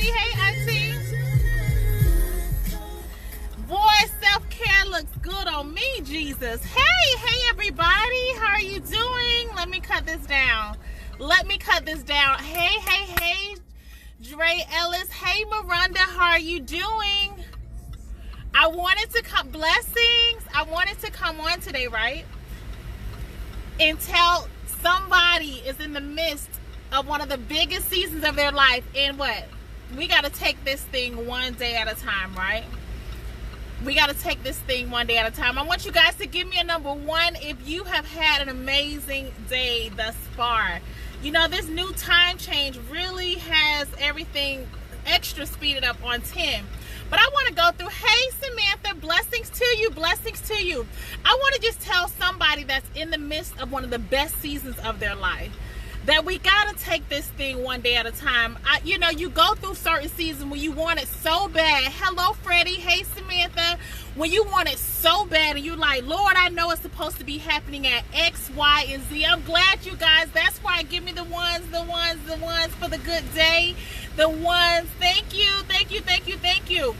Freddie. Hey, Auntie. Boy, self-care looks good on me, Jesus. Hey, everybody. How are you doing? Let me cut this down. Hey, Dre Ellis. Hey, Miranda. How are you doing? I wanted to come, blessings. I wanted to come on today, right? And tell somebody is in the midst of one of the biggest seasons of their life. And what? We got to take this thing one day at a time, right? We got to take this thing one day at a time. I want you guys to give me a number 1 if you have had an amazing day thus far. You know, this new time change really has everything extra speeded up on 10. But I want to go through, hey, Samantha, blessings to you. I want to just tell somebody that's in the midst of one of the best seasons of their life that we got to take this thing one day at a time. You know, you go through certain seasons when you want it so bad. Hello, Freddie. Hey, Samantha. When you want it so bad and you're like, Lord, I know it's supposed to be happening at X, Y, and Z. I'm glad you guys, that's why give me the ones for the good day. The ones. Thank you.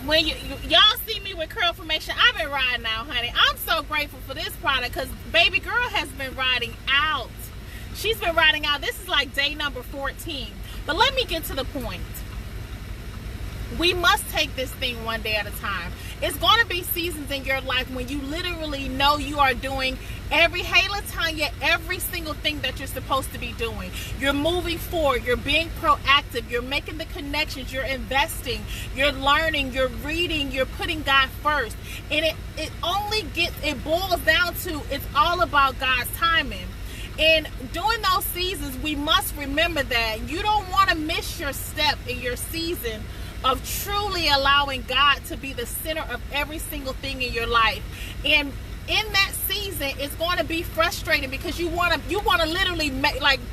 When y'all see me with curl formation, I've been riding out, honey. I'm so grateful for this product because baby girl has been riding out. She's been riding out. This is like day number 14. But let me get to the point. We must take this thing one day at a time. It's going to be seasons in your life when you literally know you are doing every single thing that you're supposed to be doing. You're moving forward. You're being proactive. You're making the connections. You're investing. You're learning. You're reading. You're putting God first. And it boils down to it's all about God's timing. And during those seasons, we must remember that you don't want to miss your step in your season of truly allowing God to be the center of every single thing in your life. And in that season, it's going to be frustrating because you want to literally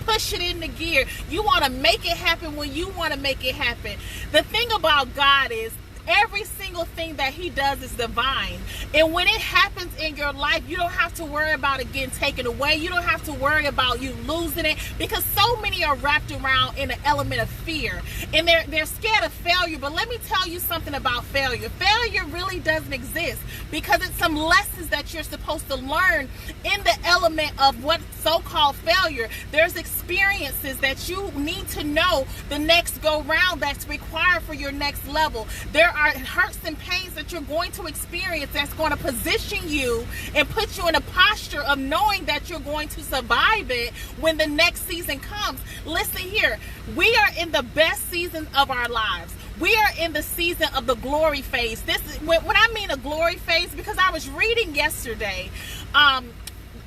push it into gear. You want to make it happen when you want to make it happen. The thing about God is every single thing that he does is divine. And when it happens in your life, you don't have to worry about it getting taken away. You don't have to worry about you losing it because so many are wrapped around in an element of fear. And they're scared of failure. But let me tell you something about failure. Failure really doesn't exist because it's some lessons that you're supposed to learn in the element of what so-called failure. There's experiences that you need to know the next go round that's required for your next level. There are hurts and pains that you're going to experience that's going to position you and put you in a posture of knowing that you're going to survive it when the next season comes. Listen here, we are in the best season of our lives. We are in the season of the glory phase. This is when I mean a glory phase, because I was reading yesterday,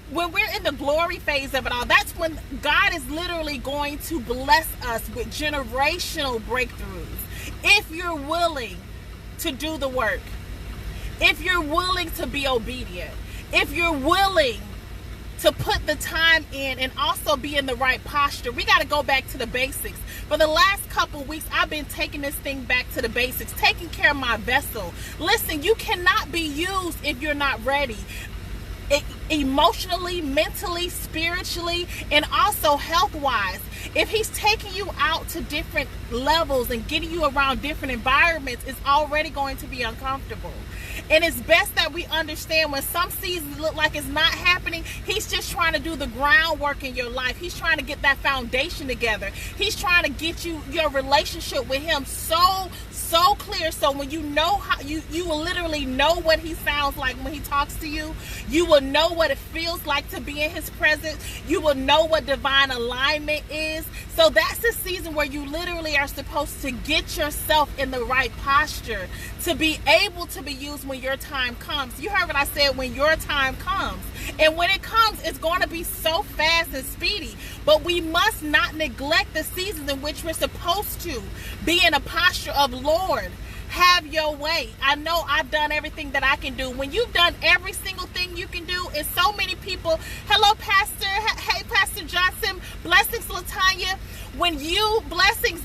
when we're in the glory phase of it all, that's when God is literally going to bless us with generational breakthroughs. If you're willing to do the work, if you're willing to be obedient, if you're willing to put the time in and also be in the right posture. We got to go back to the basics. For the last couple weeks, I've been taking this thing back to the basics, taking care of my vessel. Listen, you cannot be used if you're not ready. Emotionally, mentally, spiritually, and also health-wise. If he's taking you out to different levels and getting you around different environments, it's already going to be uncomfortable. And it's best that we understand when some seasons look like it's not happening, he's just trying to do the groundwork in your life. He's trying to get that foundation together. He's trying to get your relationship with him so clear, so when you know how you will literally know what he sounds like when he talks to you. You will know what it feels like to be in his presence. You will know what divine alignment is. So that's the season where you literally are supposed to get yourself in the right posture to be able to be used when your time comes. You heard what I said, when your time comes. And when it comes, it's going to be so fast and speedy. But we must not neglect the seasons in which we're supposed to be in a posture of, Lord, have your way. I know I've done everything that I can do. When you've done every single thing you can do, and so many people, hello, Pastor. Hey, Pastor Johnson. Blessings, Latanya. When you, blessings,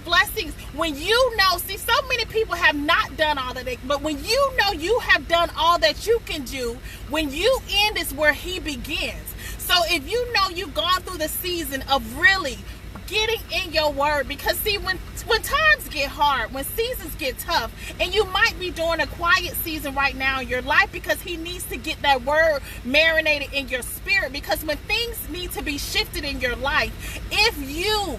when you know, see, so many people have not done all that but when you know you have done all that you can do, when you end is where he begins. So if you know you've gone through the season of really getting in your word. Because see, when times get hard, when seasons get tough, and you might be doing a quiet season right now in your life, because he needs to get that word marinated in your spirit. Because when things need to be shifted in your life, if you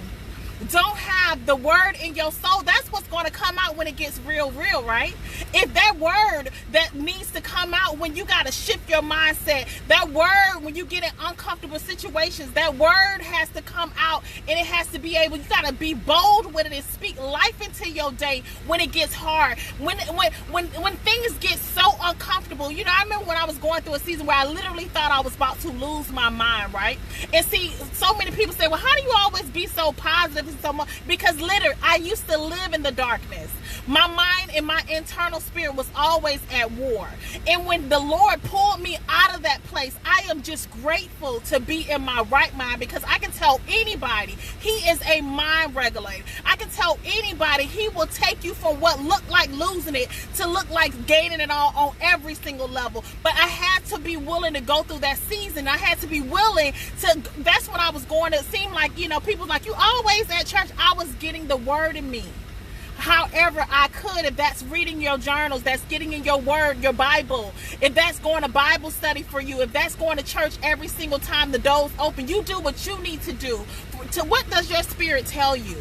don't have the word in your soul, that's what's going to come out when it gets real, right? If that word that needs to come out when you got to shift your mindset, that word when you get in uncomfortable situations, that word has to come out, and it has to be able, you got to be bold with it and speak life into your day when it gets hard, when things get so uncomfortable. You know, I remember when I was going through a season where I literally thought I was about to lose my mind, right? And see, so many people say, well, how do you always be so positive? So much? Because literally, I used to live in the darkness. My mind and my internal spirit was always at war. And when the Lord pulled me out of that place, I am just grateful to be in my right mind, because I can tell anybody he is a mind regulator. I can tell anybody he will take you from what looked like losing it to look like gaining it all on every single level. But I had to be willing to go through that season. I had to be willing to, that's when I was going to seem like, you know, people like, you always at church. I was getting the word in me however I could. If that's reading your journals, that's getting in your word, your Bible, if that's going to Bible study for you, if that's going to church every single time the doors open, you do what you need to do. To what does your spirit tell you?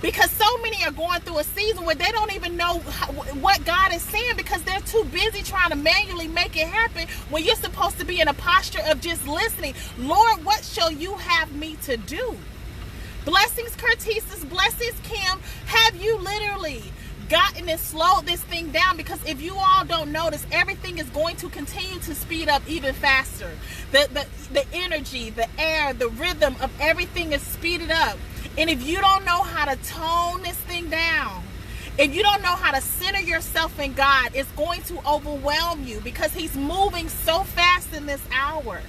Because so many are going through a season where they don't even know what God is saying, because they're too busy trying to manually make it happen when you're supposed to be in a posture of just listening. Lord, what shall you have me to do? Blessings, Curtisis. Blessings, Kim. Have you literally gotten and slowed this thing down? Because if you all don't notice, everything is going to continue to speed up even faster. The energy, the air, the rhythm of everything is speeded up. And if you don't know how to tone this thing down, if you don't know how to center yourself in God, it's going to overwhelm you, because he's moving so fast in this hour.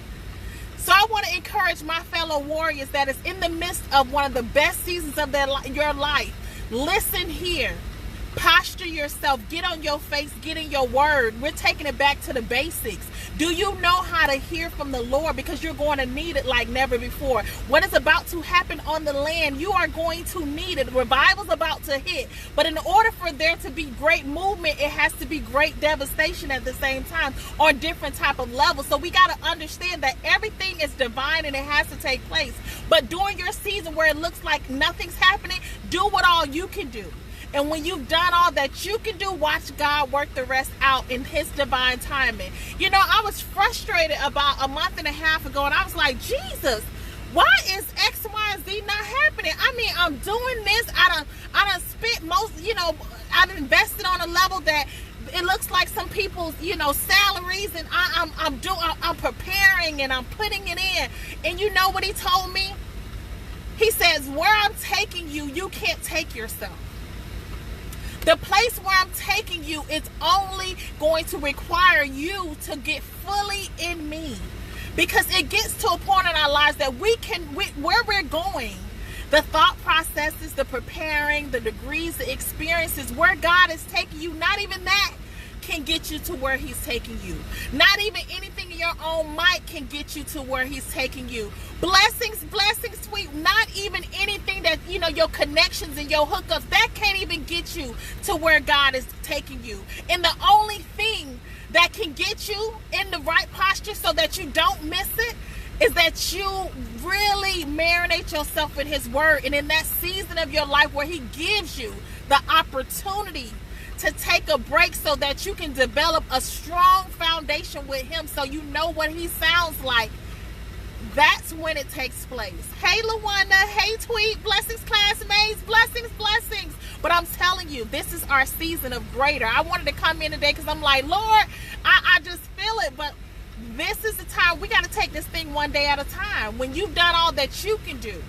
So I want to encourage my fellow warriors that is in the midst of one of the best seasons of your life. Listen here. Posture yourself. Get on your face. Get in your word. We're taking it back to the basics. Do you know how to hear from the Lord? Because you're going to need it like never before. What is about to happen on the land, you are going to need it. Revival's about to hit. But in order for there to be great movement, it has to be great devastation at the same time, on different type of levels. So we got to understand that everything is divine and it has to take place. But during your season where it looks like nothing's happening, do what all you can do. And when you've done all that you can do, watch God work the rest out in his divine timing. You know, I was frustrated about a month and a half ago, and I was like, Jesus, why is X, Y, and Z not happening? I mean, I'm doing this. I done spent most, you know, I've invested on a level that it looks like some people's, you know, salaries, and I'm preparing and I'm putting it in. And you know what he told me? He says, where I'm taking you, you can't take yourself. The place where I'm taking you, it's only going to require you to get fully in me. Because it gets to a point in our lives that where we're going, the thought processes, the preparing, the degrees, the experiences, where God is taking you, not even that can get you to where he's taking you. Not even anything in your own might can get you to where he's taking you. Blessings, blessings, sweet. Not even anything that, you know, your connections and your hookups, that can't even get you to where God is taking you. And the only thing that can get you in the right posture so that you don't miss it is that you really marinate yourself in his word. And in that season of your life where he gives you the opportunity to take a break so that you can develop a strong foundation with him, so you know what he sounds like, that's when it takes place. Hey, Lawanda. Hey, Tweet. Blessings, classmates. Blessings, blessings. But I'm telling you, this is our season of greater. I wanted to come in today because I'm like, Lord, I just feel it. But this is the time we got to take this thing one day at a time. When you've done all that you can do,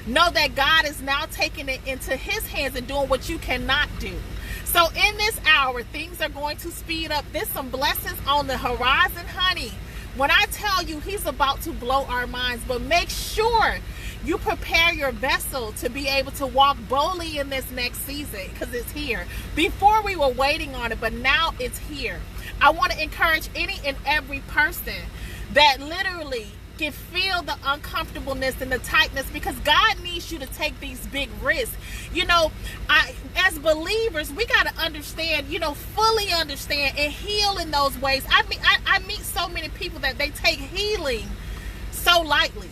know that God is now taking it into his hands and doing what you cannot do. So in this hour, things are going to speed up. There's some blessings on the horizon, honey. When I tell you he's about to blow our minds, but make sure you prepare your vessel to be able to walk boldly in this next season, because it's here. Before we were waiting on it, but now it's here. I want to encourage any and every person that literally can feel the uncomfortableness and the tightness, because God needs you to take these big risks. You know, as believers, we got to understand, you know, fully understand and heal in those ways. I meet so many people that they take healing so lightly.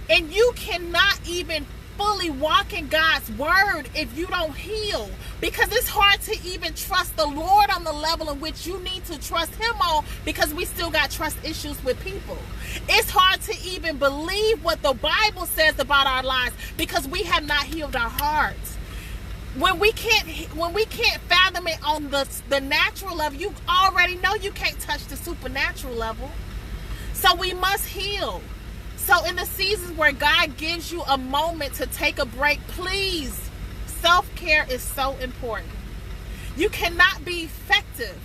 And you cannot even fully walk in God's word if you don't heal, because it's hard to even trust the Lord on the level in which you need to trust him on, because we still got trust issues with people. It's hard to even believe what the Bible says about our lives because we have not healed our hearts. When we can't fathom it on the natural level, you already know you can't touch the supernatural level. So we must heal. So in the seasons where God gives you a moment to take a break, please, self-care is so important. You cannot be effective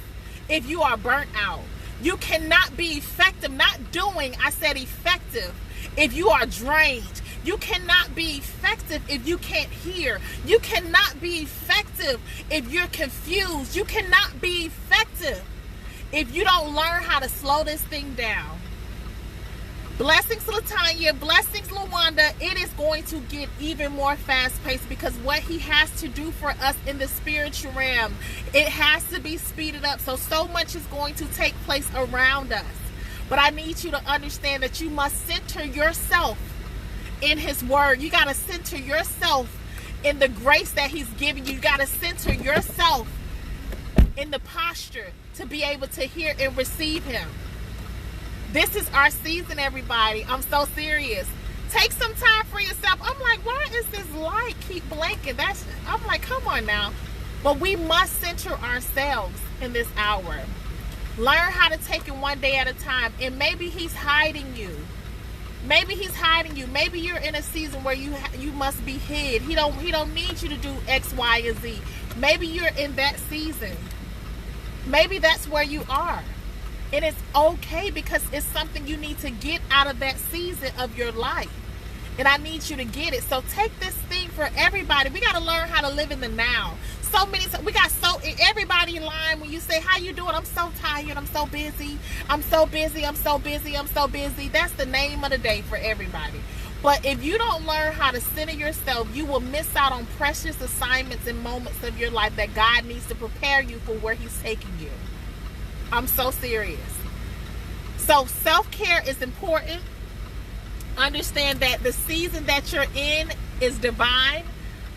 if you are burnt out. You cannot be effective, not doing, I said effective, if you are drained. You cannot be effective if you can't hear. You cannot be effective if you're confused. You cannot be effective if you don't learn how to slow this thing down. Blessings, Latanya. Blessings, Lawanda. It is going to get even more fast-paced, because what he has to do for us in the spiritual realm, it has to be speeded up. So much is going to take place around us. But I need you to understand that you must center yourself in his word. You got to center yourself in the grace that he's giving you. You got to center yourself in the posture to be able to hear and receive him. This is our season, everybody. I'm so serious. Take some time for yourself. I'm like, why is this light keep blinking? I'm like, come on now. But we must center ourselves in this hour. Learn how to take it one day at a time. And maybe he's hiding you. Maybe he's hiding you. Maybe you're in a season where you must be hid. He don't need you to do X, Y, and Z. Maybe you're in that season. Maybe that's where you are. And it's okay, because it's something you need to get out of that season of your life. And I need you to get it. So take this thing for everybody. We got to learn how to live in the now. Everybody in line, when you say, how you doing? I'm so tired. I'm so busy. I'm so busy. I'm so busy. I'm so busy. That's the name of the day for everybody. But if you don't learn how to center yourself, you will miss out on precious assignments and moments of your life that God needs to prepare you for where he's taking you. I'm so serious. So self-care is important. Understand that the season that you're in is divine.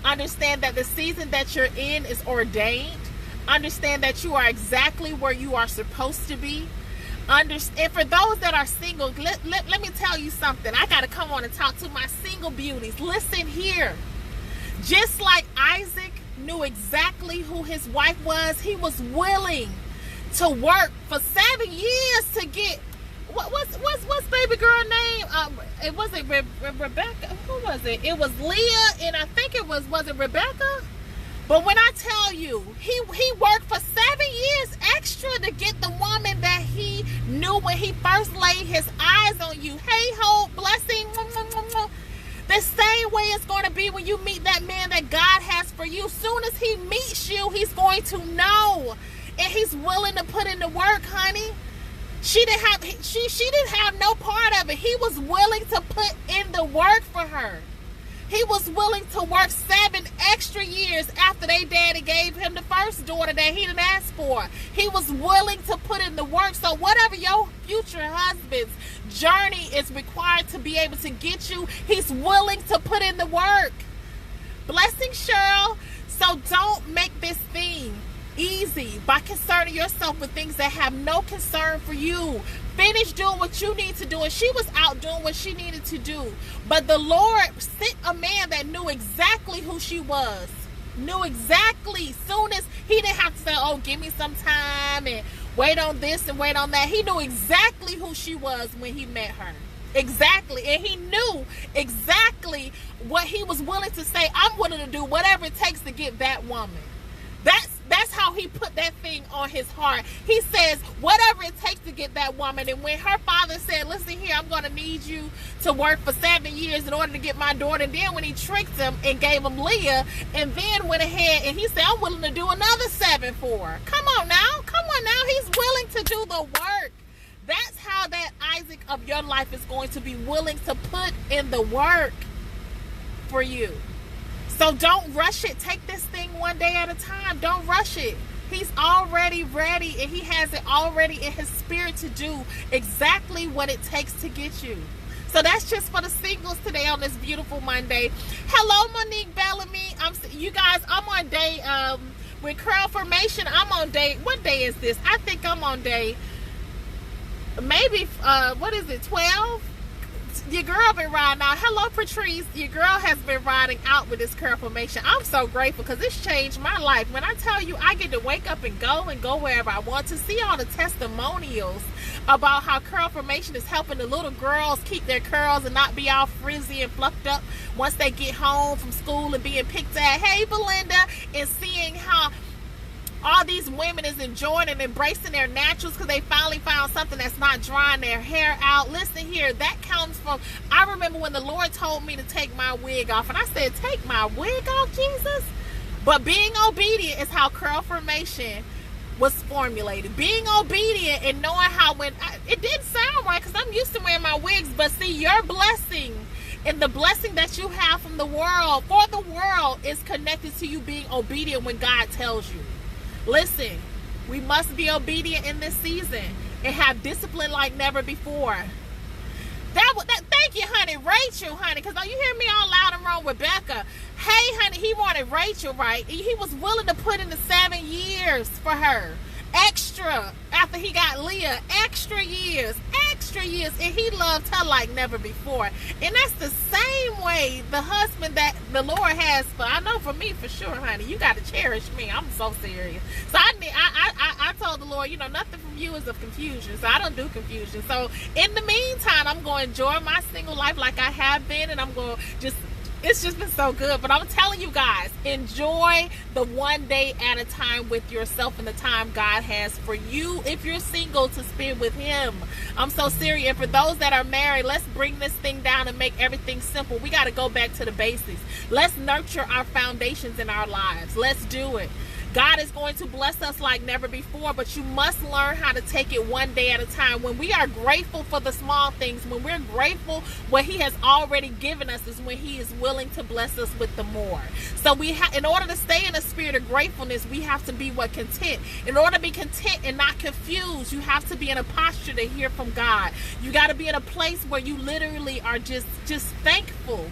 Understand that the season that you're in is ordained. Understand that you are exactly where you are supposed to be. And for those that are single, let me tell you something. I got to come on and talk to my single beauties. Listen here. Just like Isaac knew exactly who his wife was, he was willing to work for 7 years to get what's baby girl name? It wasn't Rebecca. Who was it? It was Leah, and I think it was it Rebecca? But when I tell you, he worked for 7 years extra to get the woman that he knew when he first laid his eyes on you. Hey ho, blessing. The same way it's going to be when you meet that man that God has for you. Soon as he meets you, he's going to know. And he's willing to put in the work, honey. She didn't have no part of it. He was willing to put in the work for her. He was willing to work 7 extra years after their daddy gave him the first daughter that he didn't ask for. He was willing to put in the work. So whatever your future husband's journey is required to be able to get you, he's willing to put in the work. Blessing, Cheryl. So don't make this thing easy by concerning yourself with things that have no concern for you. Finish doing what you need to do. And she was out doing what she needed to do. But the Lord sent a man that knew exactly who she was. Knew exactly. Soon as he didn't have to say, oh, give me some time and wait on this and wait on that. He knew exactly who she was when he met her. Exactly. And he knew exactly what he was willing to say. I'm willing to do whatever it takes to get that woman. That's how he put that thing on his heart. He says, whatever it takes to get that woman. And when her father said, listen here, I'm going to need you to work for 7 years in order to get my daughter. And then when he tricked him and gave him Leah, and then went ahead and he said, I'm willing to do another 7 for her. Come on now. He's willing to do the work. That's how that Isaac of your life is going to be willing to put in the work for you. So don't rush it. Take this thing one day at a time. Don't rush it. He's already ready, and he has it already in his spirit to do exactly what it takes to get you. So that's just for the singles today on this beautiful Monday. Hello, Monique Bellamy. You guys, I'm on day, with curl formation, I'm on day, what day is this? I think I'm on day, maybe, what is it, 12? Your girl been riding out. Hello, Patrice. Your girl has been riding out with this curl formation. I'm so grateful because it's changed my life. When I tell you, I get to wake up and go wherever I want to. See all the testimonials about how curl formation is helping the little girls keep their curls and not be all frizzy and fluffed up once they get home from school and being picked at. Hey, Belinda, and seeing how all these women is enjoying and embracing their naturals because they finally found something that's not drying their hair out. Listen here, that comes from, I remember when the Lord told me to take my wig off, and I said, take my wig off, Jesus? But being obedient is how curl formation was formulated. Being obedient and knowing how it didn't sound right because I'm used to wearing my wigs, but see, your blessing and the blessing that you have from the world, for the world, is connected to you being obedient when God tells you. Listen, we must be obedient in this season and have discipline like never before. Thank you, honey. Rachel, honey, because you hear me all loud and wrong, Rebecca. Hey, honey, he wanted Rachel, right? He was willing to put in the 7 years for her. Extra, after he got Leah, extra years, and he loved her like never before. And that's the same way the husband that the Lord has for, I know for me for sure, honey, you got to cherish me. I'm so serious. So I told the Lord, nothing from you is of confusion, so I don't do confusion. So in the meantime, I'm going to enjoy my single life like I have been, and I'm going to it's just been so good. But I'm telling you guys, enjoy the one day at a time with yourself and the time God has for you if you're single to spend with him. I'm so serious. And for those that are married, let's bring this thing down and make everything simple. We got to go back to the basics. Let's nurture our foundations in our lives. Let's do it. God is going to bless us like never before, but you must learn how to take it one day at a time. When we are grateful for the small things, when we're grateful what he has already given us, is when he is willing to bless us with the more. So in order to stay in a spirit of gratefulness, we have to be content. In order to be content and not confused, you have to be in a posture to hear from God. You got to be in a place where you literally are just thankful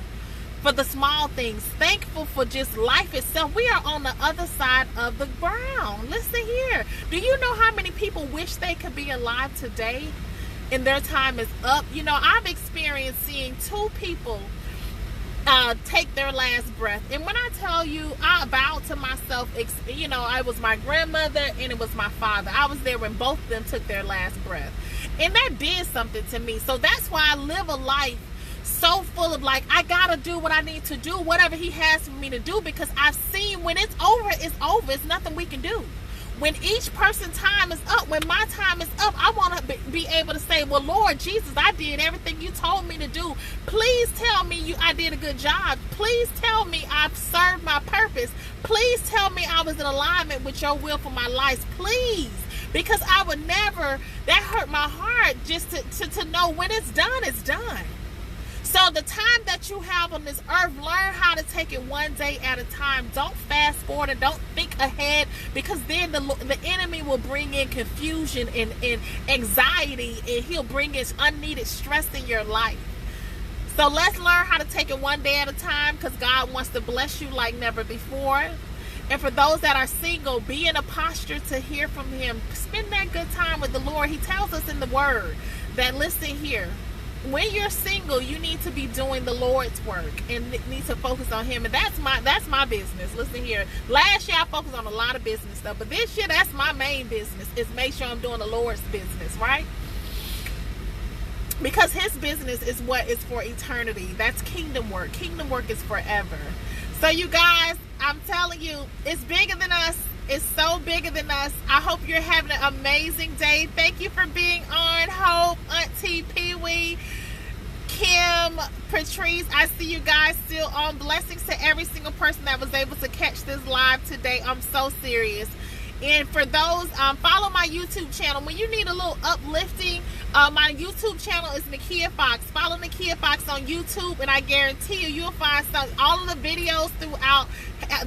for the small things, thankful for just life itself. We are on the other side of the ground. Listen here. Do you know how many people wish they could be alive today and their time is up? I've experienced seeing 2 people take their last breath. And when I tell you, I vowed to myself, it was my grandmother and it was my father. I was there when both of them took their last breath. And that did something to me. So that's why I live a life so full of I gotta do what I need to do, whatever he has for me to do, because I've seen when it's over, it's over. It's nothing we can do. When each person's time is up, when my time is up, I want to be able to say, well, Lord Jesus, I did everything you told me to do. Please tell me I did a good job. Please tell me I've served my purpose. Please tell me I was in alignment with your will for my life. Please. Because I would never, that hurt my heart just to know when it's done, it's done. So the time that you have on this earth, learn how to take it one day at a time. Don't fast forward and don't think ahead, because then the enemy will bring in confusion and anxiety, and he'll bring in unneeded stress in your life. So let's learn how to take it one day at a time, because God wants to bless you like never before. And for those that are single, be in a posture to hear from him. Spend that good time with the Lord. He tells us in the word that, listen here, when you're single, you need to be doing the Lord's work and need to focus on him. And that's my business. Listen here. Last year I focused on a lot of business stuff, but this year that's my main business, is make sure I'm doing the Lord's business, right? Because his business is what is for eternity. That's kingdom work. Kingdom work is forever. So you guys, I'm telling you, it's bigger than us. It's so bigger than us. I hope you're having an amazing day. Thank you for being on. Hope, Auntie, Pee-wee, Kim, Patrice. I see you guys still on. Blessings to every single person that was able to catch this live today. I'm so serious. And for those, follow my YouTube channel. When you need a little uplifting, My YouTube channel is Nekia Foxx. Follow Nekia Foxx on YouTube, and I guarantee you'll find all of the videos throughout.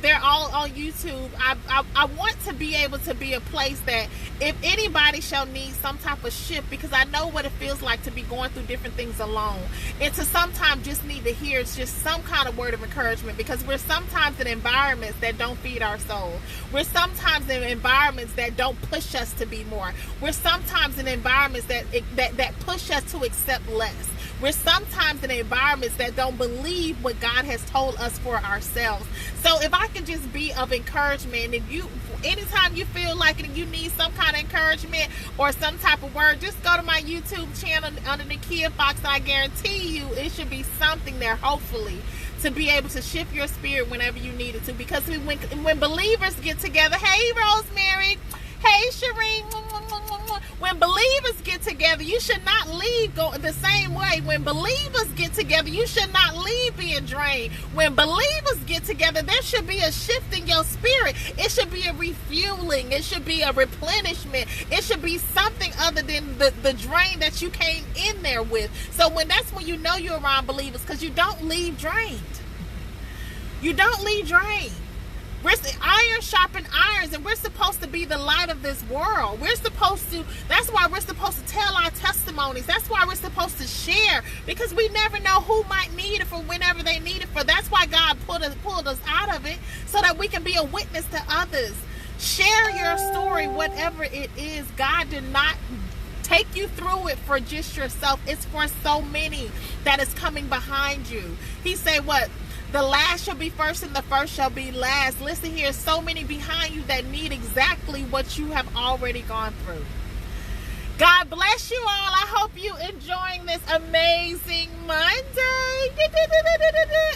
They're all on YouTube. I want to be able to be a place that if anybody shall need some type of shift, because I know what it feels like to be going through different things alone, and to sometimes just need to hear just some kind of word of encouragement, because we're sometimes in environments that don't feed our soul. We're sometimes in environments that don't push us to be more. We're sometimes in environments that push us to accept less. We're sometimes in environments that don't believe what God has told us for ourselves. So if I could just be of encouragement, if you, anytime you feel like it, you need some kind of encouragement or some type of word, just go to my YouTube channel under Nekia Foxx, and I guarantee you it should be something there, hopefully, to be able to shift your spirit whenever you need it to. Because when believers get together, hey Rosemary, hey Shireen, when believers get together, you should not leave the same way. When believers get together, you should not leave being drained. When believers get together, there should be a shift in your spirit. It should be a refueling. It should be a replenishment. It should be something other than the drain that you came in there with. So that's when you know you're around believers, because you don't leave drained. You don't leave drained. Iron sharpen irons, and we're supposed to be the light of this world. That's why we're supposed to tell our testimonies. That's why we're supposed to share, because we never know who might need it for whenever they need it for. That's why God pulled us out of it, so that we can be a witness to others. Share your story, whatever it is. God did not take you through it for just yourself. It's for so many that is coming behind you. He said what? The last shall be first and the first shall be last. Listen here, so many behind you that need exactly what you have already gone through. God bless you all. I hope you enjoying this amazing Monday.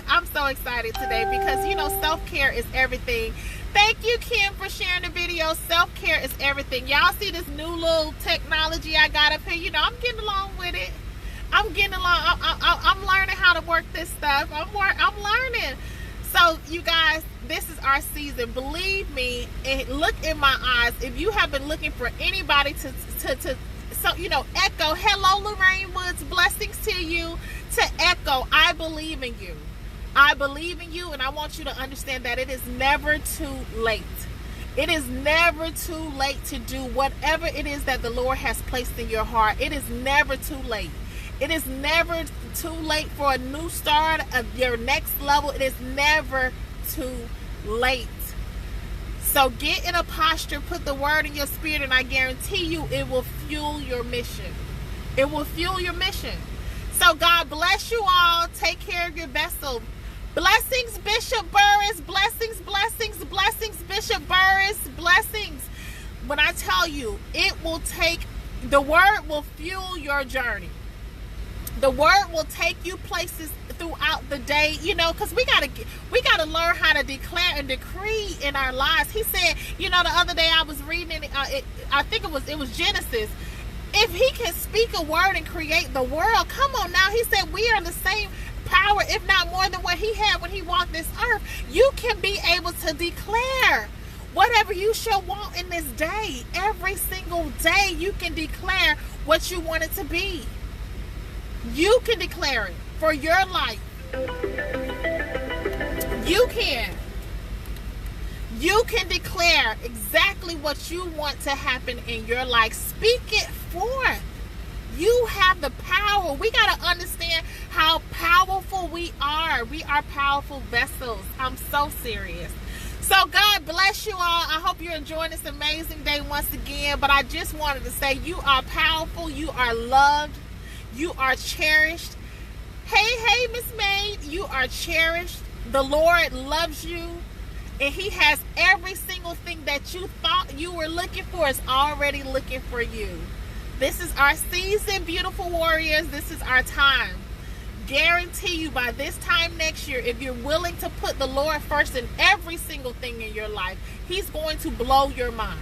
I'm so excited today because, self-care is everything. Thank you, Kim, for sharing the video. Self-care is everything. Y'all see this new little technology I got up here? I'm getting along with it. I'm getting along. I'm learning how to work this stuff. I'm learning. So, you guys, this is our season. Believe me, and look in my eyes. If you have been looking for anybody to echo, hello, Lorraine Woods, blessings to you, to echo, I believe in you. I believe in you, and I want you to understand that it is never too late. It is never too late to do whatever it is that the Lord has placed in your heart. It is never too late. It is never too late for a new start of your next level. It is never too late. So get in a posture, put the word in your spirit, and I guarantee you it will fuel your mission. It will fuel your mission. So God bless you all. Take care of your vessel. Blessings, Bishop Burris. Blessings, blessings, blessings, Bishop Burris. Blessings. When I tell you, the word will fuel your journey. The word will take you places throughout the day, because we gotta learn how to declare and decree in our lives. He said, the other day I was reading I think it was Genesis. If he can speak a word and create the world, come on now. He said we are the same power, if not more than what he had when he walked this earth. You can be able to declare whatever you shall want in this day. Every single day you can declare what you want it to be. You can declare it for your life. You can declare exactly what you want to happen in your life. Speak it forth. You have the power. We got to understand how powerful we are. We are powerful vessels. I'm so serious. So God bless you all. I hope you're enjoying this amazing day once again. But I just wanted to say you are powerful. You are loved. You are cherished. Hey, Miss Maid, you are cherished. The Lord loves you, and he has every single thing that you thought you were looking for is already looking for you. This is our season, beautiful warriors. This is our time. Guarantee you by this time next year, if you're willing to put the Lord first in every single thing in your life, he's going to blow your mind.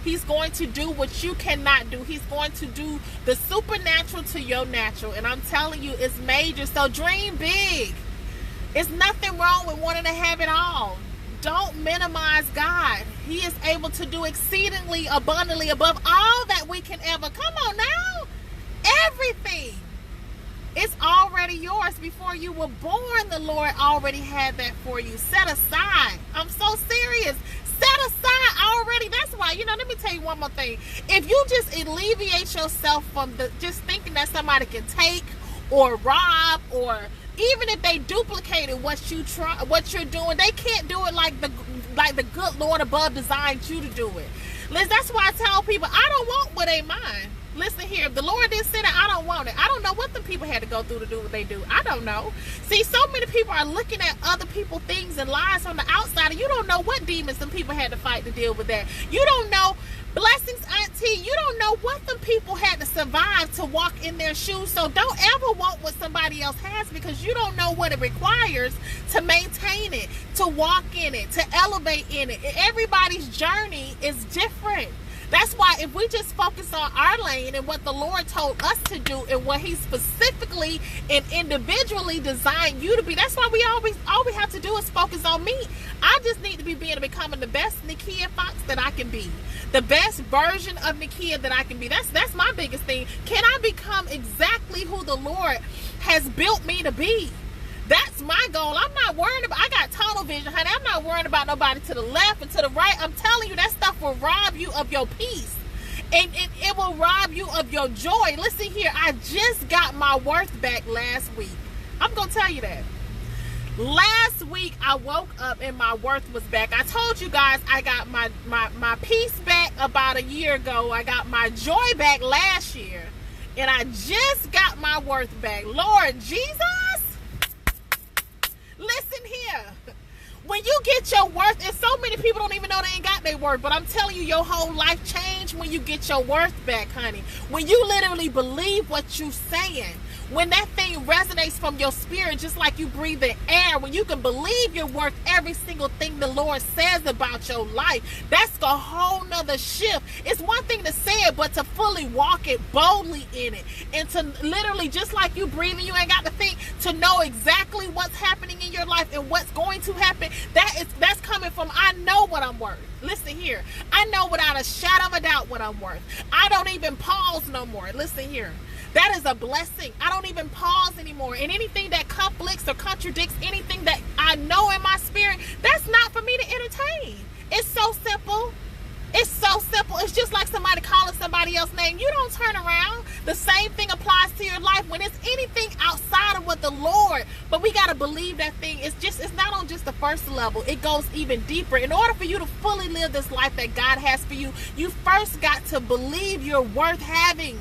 He's going to do what you cannot do. He's going to do the supernatural to your natural. And I'm telling you, it's major. So dream big. It's nothing wrong with wanting to have it all. Don't minimize God. He is able to do exceedingly abundantly above all that we can ever. Come on now. Everything. It's already yours. Before you were born, the Lord already had that for you. Set aside. I'm so serious. Set aside already. That's why, let me tell you one more thing. If you just alleviate yourself from just thinking that somebody can take or rob, or even if they duplicated what you're doing, they can't do it like the good Lord above designed you to do it. Liz, that's why I tell people, I don't want what ain't mine. Listen here, if the Lord didn't say that, I don't want it. I don't know what the people had to go through to do what they do. I don't know. See, so many people are looking at other people's things and lies on the outside, and you don't know what demons some people had to fight to deal with that. You don't know. Blessings, Auntie, you don't know what the people had to survive to walk in their shoes. So don't ever want what somebody else has, because you don't know what it requires to maintain it, to walk in it, to elevate in it. Everybody's journey is different. That's why if we just focus on our lane and what the Lord told us to do and what he specifically and individually designed you to be, that's why all we have to do is focus on me. I just need to be becoming the best Nekia Foxx that I can be. The best version of Nekia that I can be. That's my biggest thing. Can I become exactly who the Lord has built me to be? That's my goal. I'm not worried about, I got tunnel vision, honey. I'm not worried about nobody to the left and to the right. I'm telling you, that stuff will rob you of your peace. And it will rob you of your joy. Listen here, I just got my worth back last week. I'm going to tell you that. Last week, I woke up and my worth was back. I told you guys I got my peace back about a year ago. I got my joy back last year. And I just got my worth back. Lord Jesus. Listen here. When you get your worth, and so many people don't even know they ain't got their worth, but I'm telling you, your whole life changed when you get your worth back, honey. When you literally believe what you're saying. When that thing resonates from your spirit, just like you breathe the air, when you can believe you're worth every single thing the Lord says about your life, that's a whole nother shift. It's one thing to say it, but to fully walk it boldly in it, and to literally, just like you breathing, you ain't got to think, to know exactly what's happening in your life and what's going to happen. That's coming from, I know what I'm worth. Listen here, I know without a shadow of a doubt what I'm worth. I don't even pause no more. Listen here. That is a blessing. I don't even pause anymore. And anything that conflicts or contradicts anything that I know in my spirit, that's not for me to entertain. It's so simple. It's so simple. It's just like somebody calling somebody else's name. You don't turn around. The same thing applies to your life when it's anything outside of what the Lord. But we got to believe that thing. It's not on just the first level. It goes even deeper. In order for you to fully live this life that God has for you, you first got to believe you're worth having.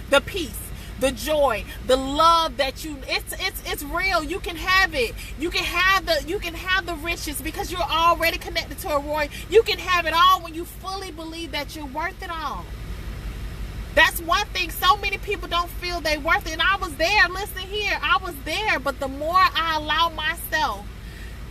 The peace, the joy, the love that it's real. You can have it. You can have the riches because you're already connected to a royal. You can have it all when you fully believe that you're worth it all. That's one thing. So many people don't feel they're worth it. And I was there. Listen here. I was there. But the more I allow myself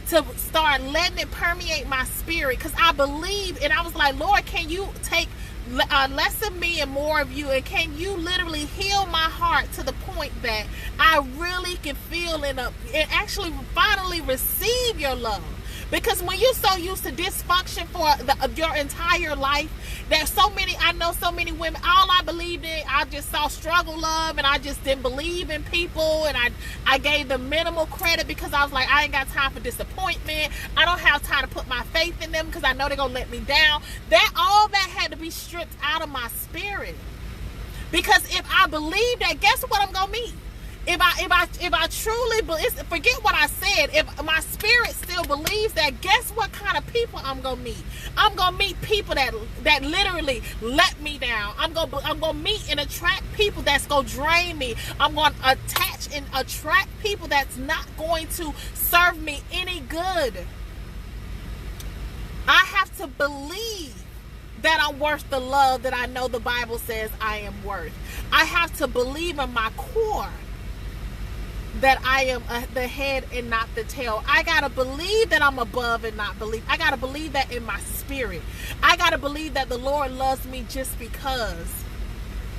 to start letting it permeate my spirit, because I believe, and I was like, Lord, can you take less of me and more of you, and can you literally heal my heart to the point that I really can feel and actually finally receive your love? Because when you're so used to dysfunction for your entire life, there's I know so many women, all I believed in, I just saw struggle love, and I just didn't believe in people, and I gave them minimal credit because I was like, I ain't got time for disappointment. I don't have time to put my faith in them because I know they're going to let me down. All that had to be stripped out of my spirit. Because if I believe that, guess what I'm going to meet? If I truly believe, forget what I said. If my spirit still believes that, guess what kind of people I'm gonna meet? I'm gonna meet people that literally let me down. I'm gonna meet and attract people that's gonna drain me. I'm gonna attach and attract people that's not going to serve me any good. I have to believe that I'm worth the love that I know the Bible says I am worth. I have to believe in my core that I am the head and not the tail. I gotta believe that I'm above and not believe. I gotta believe that in my spirit. I gotta believe that the Lord loves me just because.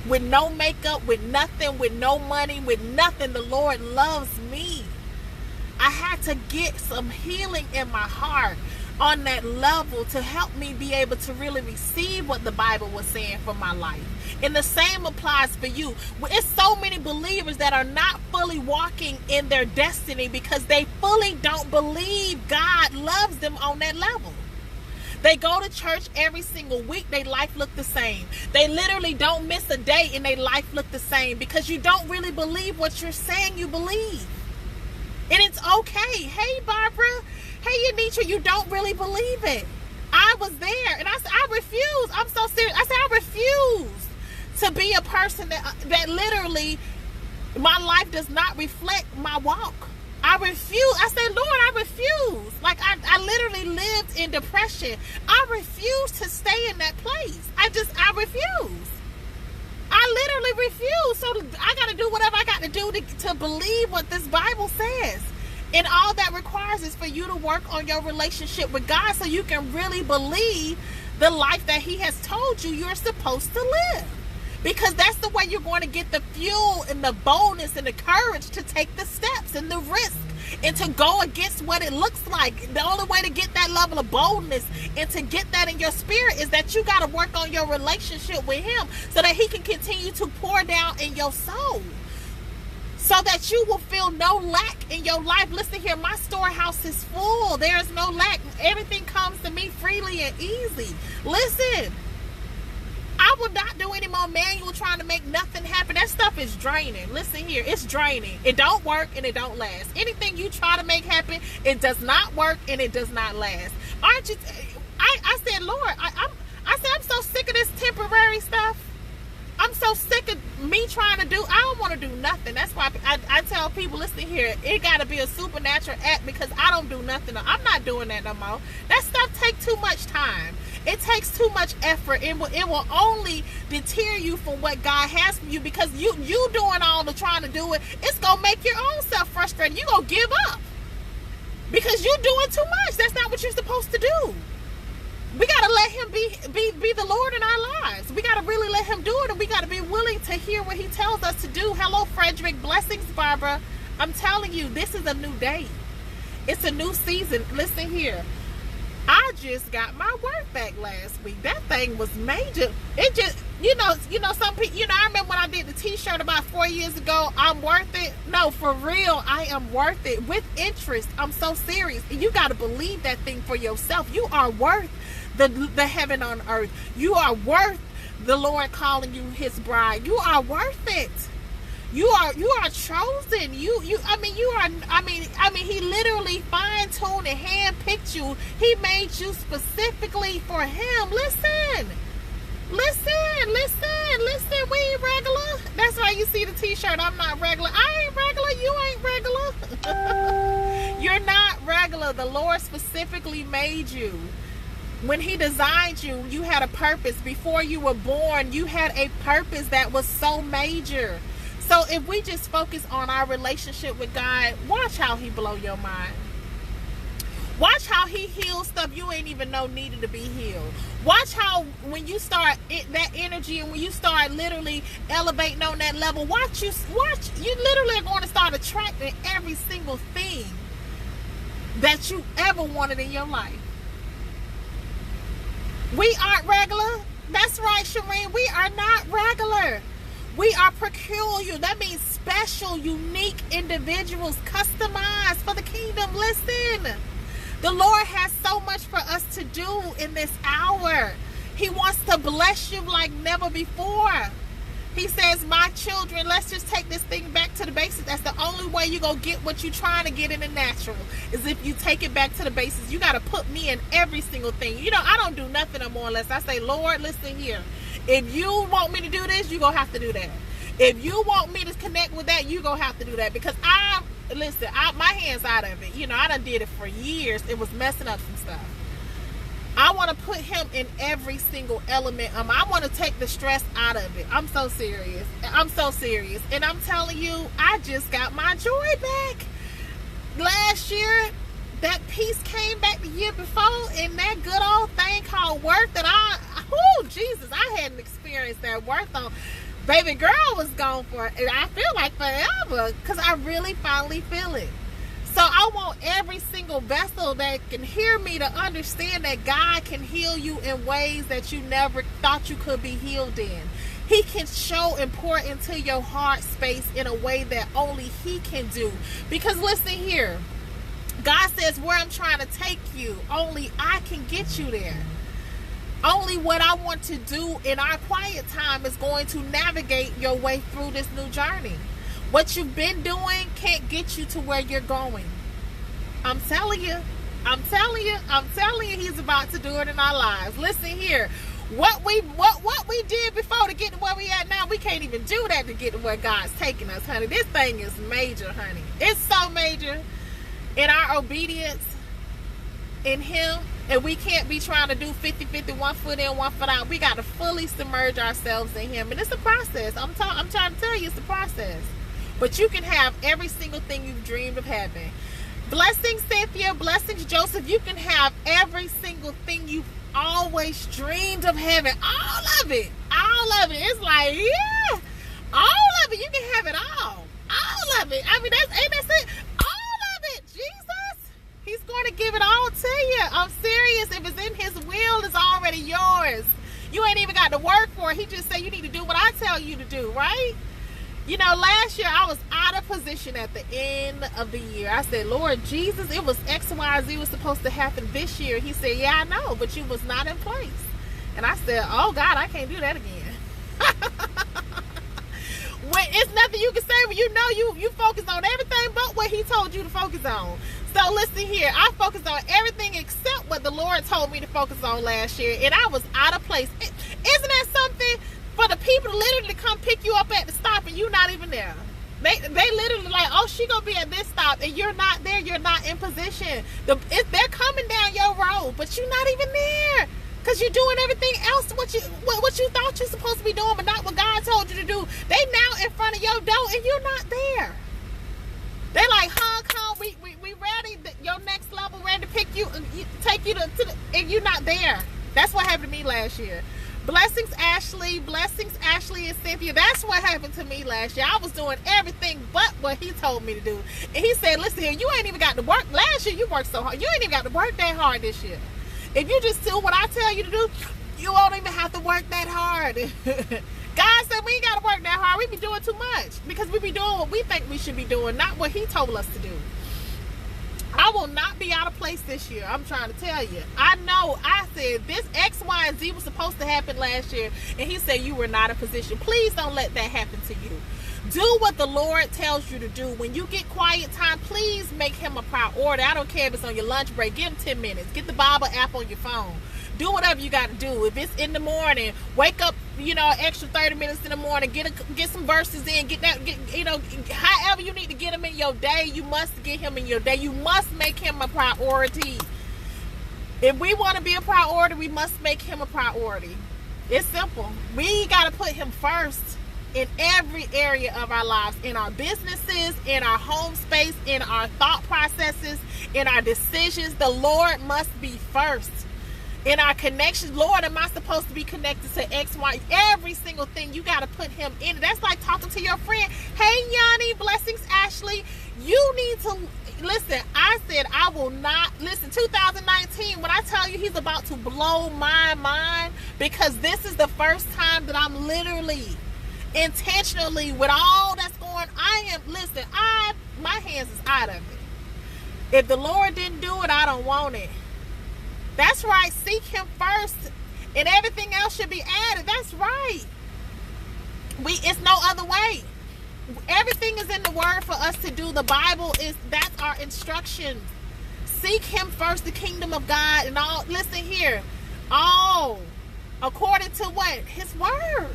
With no makeup, with nothing, with no money, with nothing, the Lord loves me. I had to get some healing in my heart. on that level to help me be able to really receive what the Bible was saying for my life. And the same applies for you. It's so many believers that are not fully walking in their destiny because they fully don't believe God loves them on that level. They go to church every single week. Their life look the same. They literally don't miss a day and their life look the same because you don't really believe what you're saying you believe. And it's okay. Hey, Barbara. Hey, Anitra, you don't really believe it. I was there and I said, I refuse. I'm so serious. I said, I refuse to be a person that literally my life does not reflect my walk. I refuse. I said, Lord, I refuse. Like I literally lived in depression. I refuse to stay in that place. I refuse. I literally refuse. So I got to do whatever I got to do to believe what this Bible says. And all that requires is for you to work on your relationship with God so you can really believe the life that He has told you you're supposed to live. Because that's the way you're going to get the fuel and the boldness and the courage to take the steps and the risk and to go against what it looks like. The only way to get that level of boldness and to get that in your spirit is that you got to work on your relationship with Him so that He can continue to pour down in your soul. So that you will feel no lack in your life. Listen here, my storehouse is full. There is no lack. Everything comes to me freely and easy. Listen, I will not do any more manual trying to make nothing happen. That stuff is draining. Listen here, it's draining. It don't work and it don't last. Anything you try to make happen, it does not work and it does not last. Aren't you? I said, Lord, I said, I'm so sick of this temporary stuff. I'm so sick of me trying to do, I don't want to do nothing. That's why I tell people, listen here, it got to be a supernatural act because I don't do nothing. I'm not doing that no more. That stuff takes too much time. It takes too much effort. It will only deter you from what God has for you because you doing all the trying to do it. It's going to make your own self frustrated. You're going to give up because you're doing too much. That's not what you're supposed to do. We got to let Him be the Lord in our lives. We got to really let Him do it, and we got to be willing to hear what He tells us to do. Hello, Frederick. Blessings, Barbara. I'm telling you, this is a new day. It's a new season. Listen here. I just got my work back last week. That thing was major. It just, some people, I remember when I did the t-shirt about 4 years ago, I'm worth it. No, for real, I am worth it. With interest. I'm so serious. And you got to believe that thing for yourself. You are worth the heaven on earth. You are worth the Lord calling you His bride. You are worth it. You are chosen. He literally fine-tuned and hand-picked you. He made you specifically for Him. Listen, we ain't regular. That's why you see the t-shirt, I'm not regular. I ain't regular, you ain't regular. You're not regular. The Lord specifically made you. When He designed you, you had a purpose. Before you were born, you had a purpose that was so major. So if we just focus on our relationship with God, watch how He blow your mind. Watch how He heals stuff you ain't even know needed to be healed. Watch how when you start that energy and when you start literally elevating on that level, watch you literally are going to start attracting every single thing that you ever wanted in your life. We aren't regular. That's right, Shireen. We are not regular. We are peculiar. That means special, unique individuals, customized for the kingdom. Listen, the Lord has so much for us to do in this hour. He wants to bless you like never before. He says, my children, let's just take this thing back to the basics. That's the only way you're going to get what you're trying to get in the natural, is if you take it back to the basics. You got to put me in every single thing. I don't do nothing no more unless I say, Lord, listen here. If you want me to do this, you're going to have to do that. If you want me to connect with that, you're going to have to do that. Because my hand's out of it. I done did it for years. It was messing up some stuff. I want to put Him in every single element. I want to take the stress out of it. I'm so serious. And I'm telling you, I just got my joy back. Last year, that peace came back the year before, and that good old thing called worth that I hadn't experienced that worth on. Baby girl was gone for, I feel like forever, because I really finally feel it. So I want every single vessel that can hear me to understand that God can heal you in ways that you never thought you could be healed in. He can show and pour into your heart space in a way that only He can do. Because listen here, God says, where I'm trying to take you, only I can get you there. Only what I want to do in our quiet time is going to navigate your way through this new journey. What you've been doing can't get you to where you're going. I'm telling you, He's about to do it in our lives. Listen here. What we did before to get to where we at now, we can't even do that to get to where God's taking us, honey. This thing is major, honey. It's so major in our obedience in Him, and we can't be trying to do 50-50, 1 foot in, 1 foot out. We got to fully submerge ourselves in Him, and it's a process. I'm trying to tell you, it's a process. But you can have every single thing you've dreamed of having. Blessings, Cynthia. Blessings, Joseph. You can have every single thing you've always dreamed of having. All of it. It's like, yeah, all of it. You can have it all of it. I mean, that's it. All of it. Jesus, He's going to give it all to you. I'm serious. If it's in His will, it's already yours. You ain't even got to work for it. He just said you need to do what I tell you to do, right? You know, last year I was out of position at the end of the year. I said, Lord Jesus, it was X, Y, Z was supposed to happen this year. He said, yeah, I know, but you was not in place. And I said, oh God, I can't do that again. When it's nothing you can say when you know you focus on everything but what He told you to focus on. So listen here, I focused on everything except what the Lord told me to focus on last year, and I was out of place. Isn't that something? For the people literally come pick you up at the stop and you're not even there. They literally like, oh, she gonna be at this stop and you're not there. You're not in position. They're coming down your road, but you're not even there because you're doing everything else what you thought you're supposed to be doing, but not what God told you to do. They now in front of your door and you're not there. They like, come, we ready. Your next level ready to pick you and take you to the, and you're not there. That's what happened to me last year. Blessings, Ashley. Blessings, Ashley and Cynthia. That's what happened to me last year. I was doing everything but what He told me to do. And He said, listen here, you ain't even got to work. Last year, you worked so hard. You ain't even got to work that hard this year. If you just do what I tell you to do, you won't even have to work that hard. God said we ain't got to work that hard. We be doing too much because we be doing what we think we should be doing, not what He told us to do. I will not be out of place this year. I'm trying to tell you. I know I said this X, Y, and Z was supposed to happen last year, and He said you were not in position. Please don't let that happen to you. Do what the Lord tells you to do. When you get quiet time, please make Him a priority. I don't care if it's on your lunch break. Give Him 10 minutes. Get the Bible app on your phone. Do whatever you got to do. If it's in the morning, wake up, extra 30 minutes in the morning, get some verses in, however you need to get Him in your day, you must get Him in your day. You must make Him a priority. If we want to be a priority, we must make Him a priority. It's simple. We got to put Him first in every area of our lives, in our businesses, in our home space, in our thought processes, in our decisions. The Lord must be first. In our connections, Lord, am I supposed to be connected to X, Y? Every single thing, you got to put Him in. That's like talking to your friend. Hey, Yanni, blessings, Ashley. You need to listen. I said I will not listen. 2019, when I tell you He's about to blow my mind, because this is the first time that I'm literally, intentionally, with all that's going, my hands is out of it. If the Lord didn't do it, I don't want it. That's right. Seek Him first, and everything else should be added. That's right. It's no other way. Everything is in the Word for us to do. The Bible that's our instruction. Seek Him first, the kingdom of God, and all. Listen here, all according to what? His Word.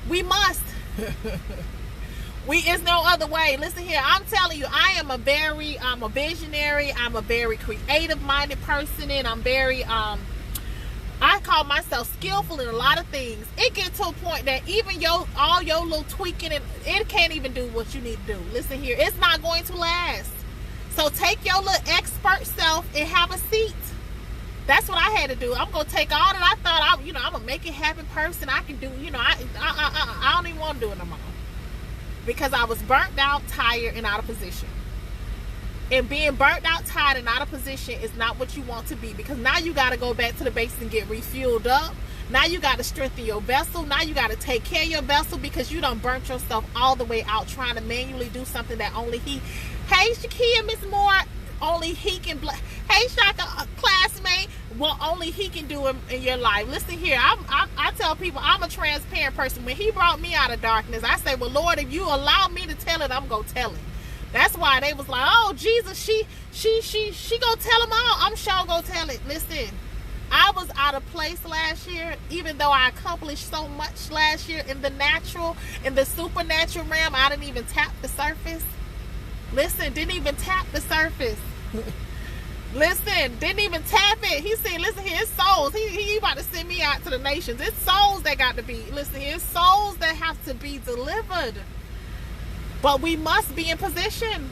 We must. It's no other way. Listen here, I'm telling you, I'm a visionary, I'm a very creative-minded person, and I'm very, I call myself skillful in a lot of things. It gets to a point that even all your little tweaking, it can't even do what you need to do. Listen here, it's not going to last. So take your little expert self and have a seat. That's what I had to do. I'm going to take all that I thought, I'm a make it happen person. I can do, I don't even want to do it no more. Because I was burnt out, tired, and out of position. And being burnt out, tired, and out of position is not what you want to be, because now you got to go back to the base and get refueled up. Now you got to strengthen your vessel. Now you got to take care of your vessel, because you done burnt yourself all the way out trying to manually do something that only he... Hey, Shakia, Miss Moore, only he can... Hey, Shaka, classmate, well, only he can do in your life. Listen here, I tell people I'm a transparent person. When he brought me out of darkness, I say, well, Lord, if you allow me to tell it, I'm going to tell it. That's why they was like, oh, Jesus, she gonna tell them all. I'm sure gonna tell it. Listen, I was out of place last year, even though I accomplished so much last year in the natural, in the supernatural realm. I didn't even tap the surface. Listen, didn't even tap the surface. Listen, didn't even tap it. He said, listen here, it's souls. He about to send me out to the nations. It's souls that got to be, listen here, it's souls that have to be delivered. But we must be in position.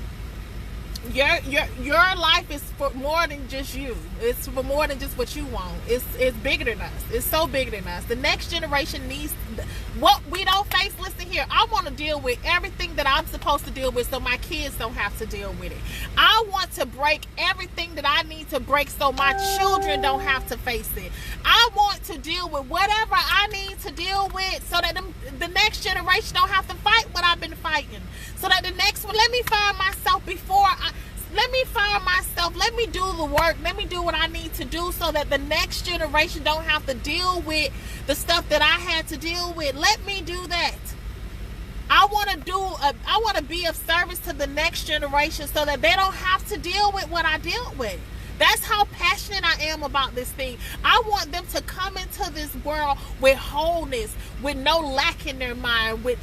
Your life is for more than just you. It's for more than just what you want. It's bigger than us. It's so bigger than us. The next generation needs what we don't face. Listen here, I want to deal with everything that I'm supposed to deal with, so my kids don't have to deal with it. I want to break everything that I need to break, so my children don't have to face it. I want to deal with whatever I need to deal with, so that the next generation don't have to fight what I've been fighting. So that the next one, let me find myself let me do the work, let me do what I need to do, so that the next generation don't have to deal with the stuff that I had to deal with. Let me do that. I want to be of service to the next generation, so that they don't have to deal with what I dealt with. That's how passionate I am about this thing. I want them to come into this world with wholeness, with no lack in their mind, with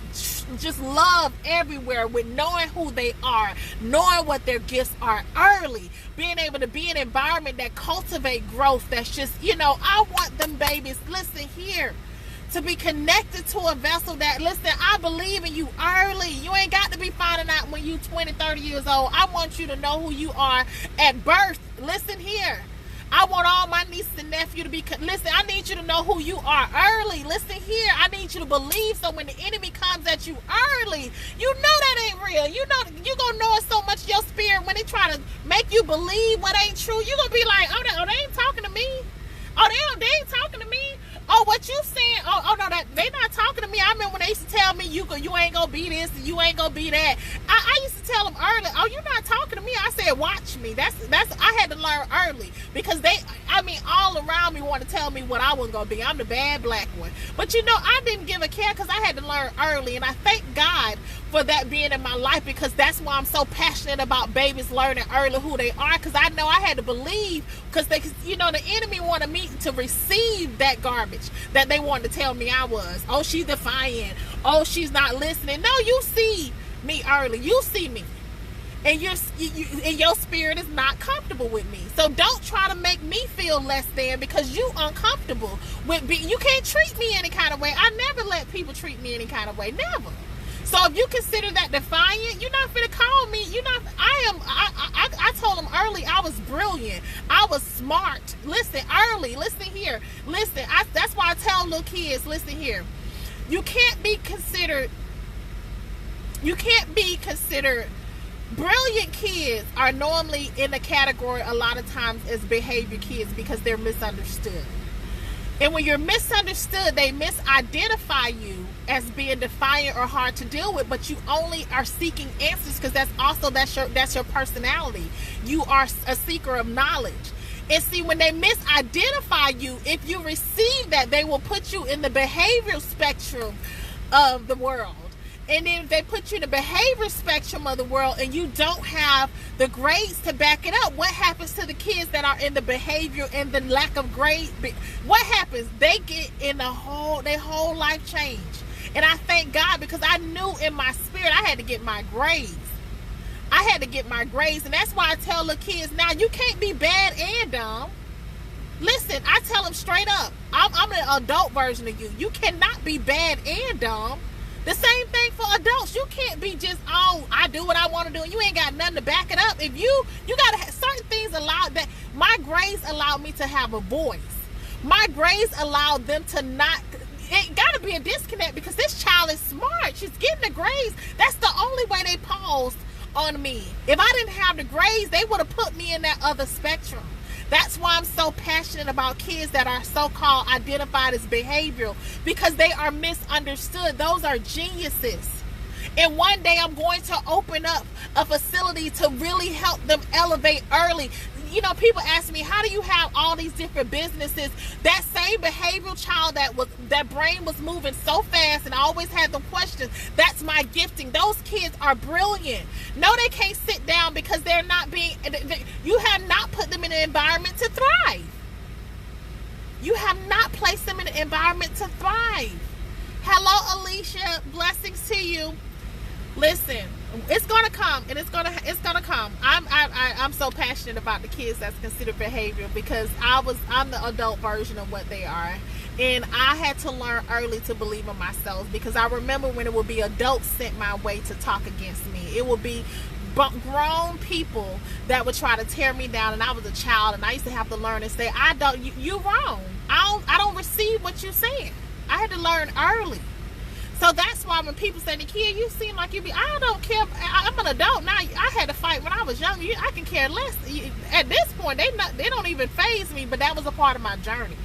just love everywhere, with knowing who they are, knowing what their gifts are early, being able to be in an environment that cultivate growth. That's just, I want them babies, listen here, to be connected to a vessel that, listen, I believe in you early. You ain't got to be finding out when you 20, 30 years old. I want you to know who you are at birth. Listen here. I want all my nieces and nephews to be, listen, I need you to know who you are early. Listen here. I need you to believe, so when the enemy comes at you early, you know that ain't real. You know, you're going to know it so much, your spirit, when they try to make you believe what ain't true, you're going to be like, oh, they ain't talking to me. Oh, they ain't talking to me. Oh, what you saying? Oh no, they not talking to me. I remember when they used to tell me you ain't gonna be this and you ain't gonna be that. I used to tell them early, oh, you're not talking to me. I said, watch me. That's I had to learn early, because all around me want to tell me what I wasn't gonna be. I'm the bad black one. But I didn't give a care, because I had to learn early, and I thank God for that being in my life, because that's why I'm so passionate about babies learning early who they are, because I know I had to believe, because the enemy wanted me to receive that garbage that they wanted to tell me I was. Oh, she's defiant. Oh, she's not listening. No, you see me early. You see me, and your spirit is not comfortable with me. So don't try to make me feel less than, because you uncomfortable with you can't treat me any kind of way. I never let people treat me any kind of way. Never. So if you consider that defiant, you're not finna call me. I told them early I was brilliant. I was smart. Listen, early. Listen here. Listen, that's why I tell little kids, listen here. You can't be considered. Brilliant kids are normally in the category a lot of times as behavior kids, because they're misunderstood. And when you're misunderstood, they misidentify you as being defiant or hard to deal with, but you only are seeking answers because that's your personality. You are a seeker of knowledge. And see, when they misidentify you, if you receive that, they will put you in the behavioral spectrum of the world. And then if they put you in the behavior spectrum of the world and you don't have the grades to back it up, what happens to the kids that are in the behavior and the lack of grade? What happens? They get in their whole life change. And I thank God, because I knew in my spirit I had to get my grades. And that's why I tell the kids now, you can't be bad and dumb. Listen, I tell them straight up, I'm an adult version of you. You cannot be bad and dumb. The same thing for adults. You can't be just, oh, I do what I want to do, and you ain't got nothing to back it up. If you got to have certain things allowed, that my grades allowed me to have a voice. My grades allowed them to not, it got to be a disconnect, because this child is smart. She's getting the grades. That's the only way they paused on me. If I didn't have the grades, they would have put me in that other spectrum. That's why I'm so passionate about kids that are so-called identified as behavioral, because they are misunderstood. Those are geniuses. And one day I'm going to open up a facility to really help them elevate early. You know, people ask me, how do you have all these different businesses? That same behavioral child that brain was moving so fast and I always had them questions, that's my gifting. Those kids are brilliant. No, they can't sit down because they're not you have not put them in an environment to thrive. You have not placed them in an environment to thrive. Hello, Alicia. Blessings to you. Listen, it's gonna come, and it's gonna come. I'm so passionate about the kids that's considered behavioral, because I'm the adult version of what they are, and I had to learn early to believe in myself, because I remember when it would be adults sent my way to talk against me. It would be grown people that would try to tear me down, and I was a child, and I used to have to learn and say, you wrong. I don't receive what you're saying. I had to learn early. So that's why when people say, Nekia, you seem like I don't care. I'm an adult now. I had to fight when I was young. I can care less. At this point, they don't even faze me, but that was a part of my journey.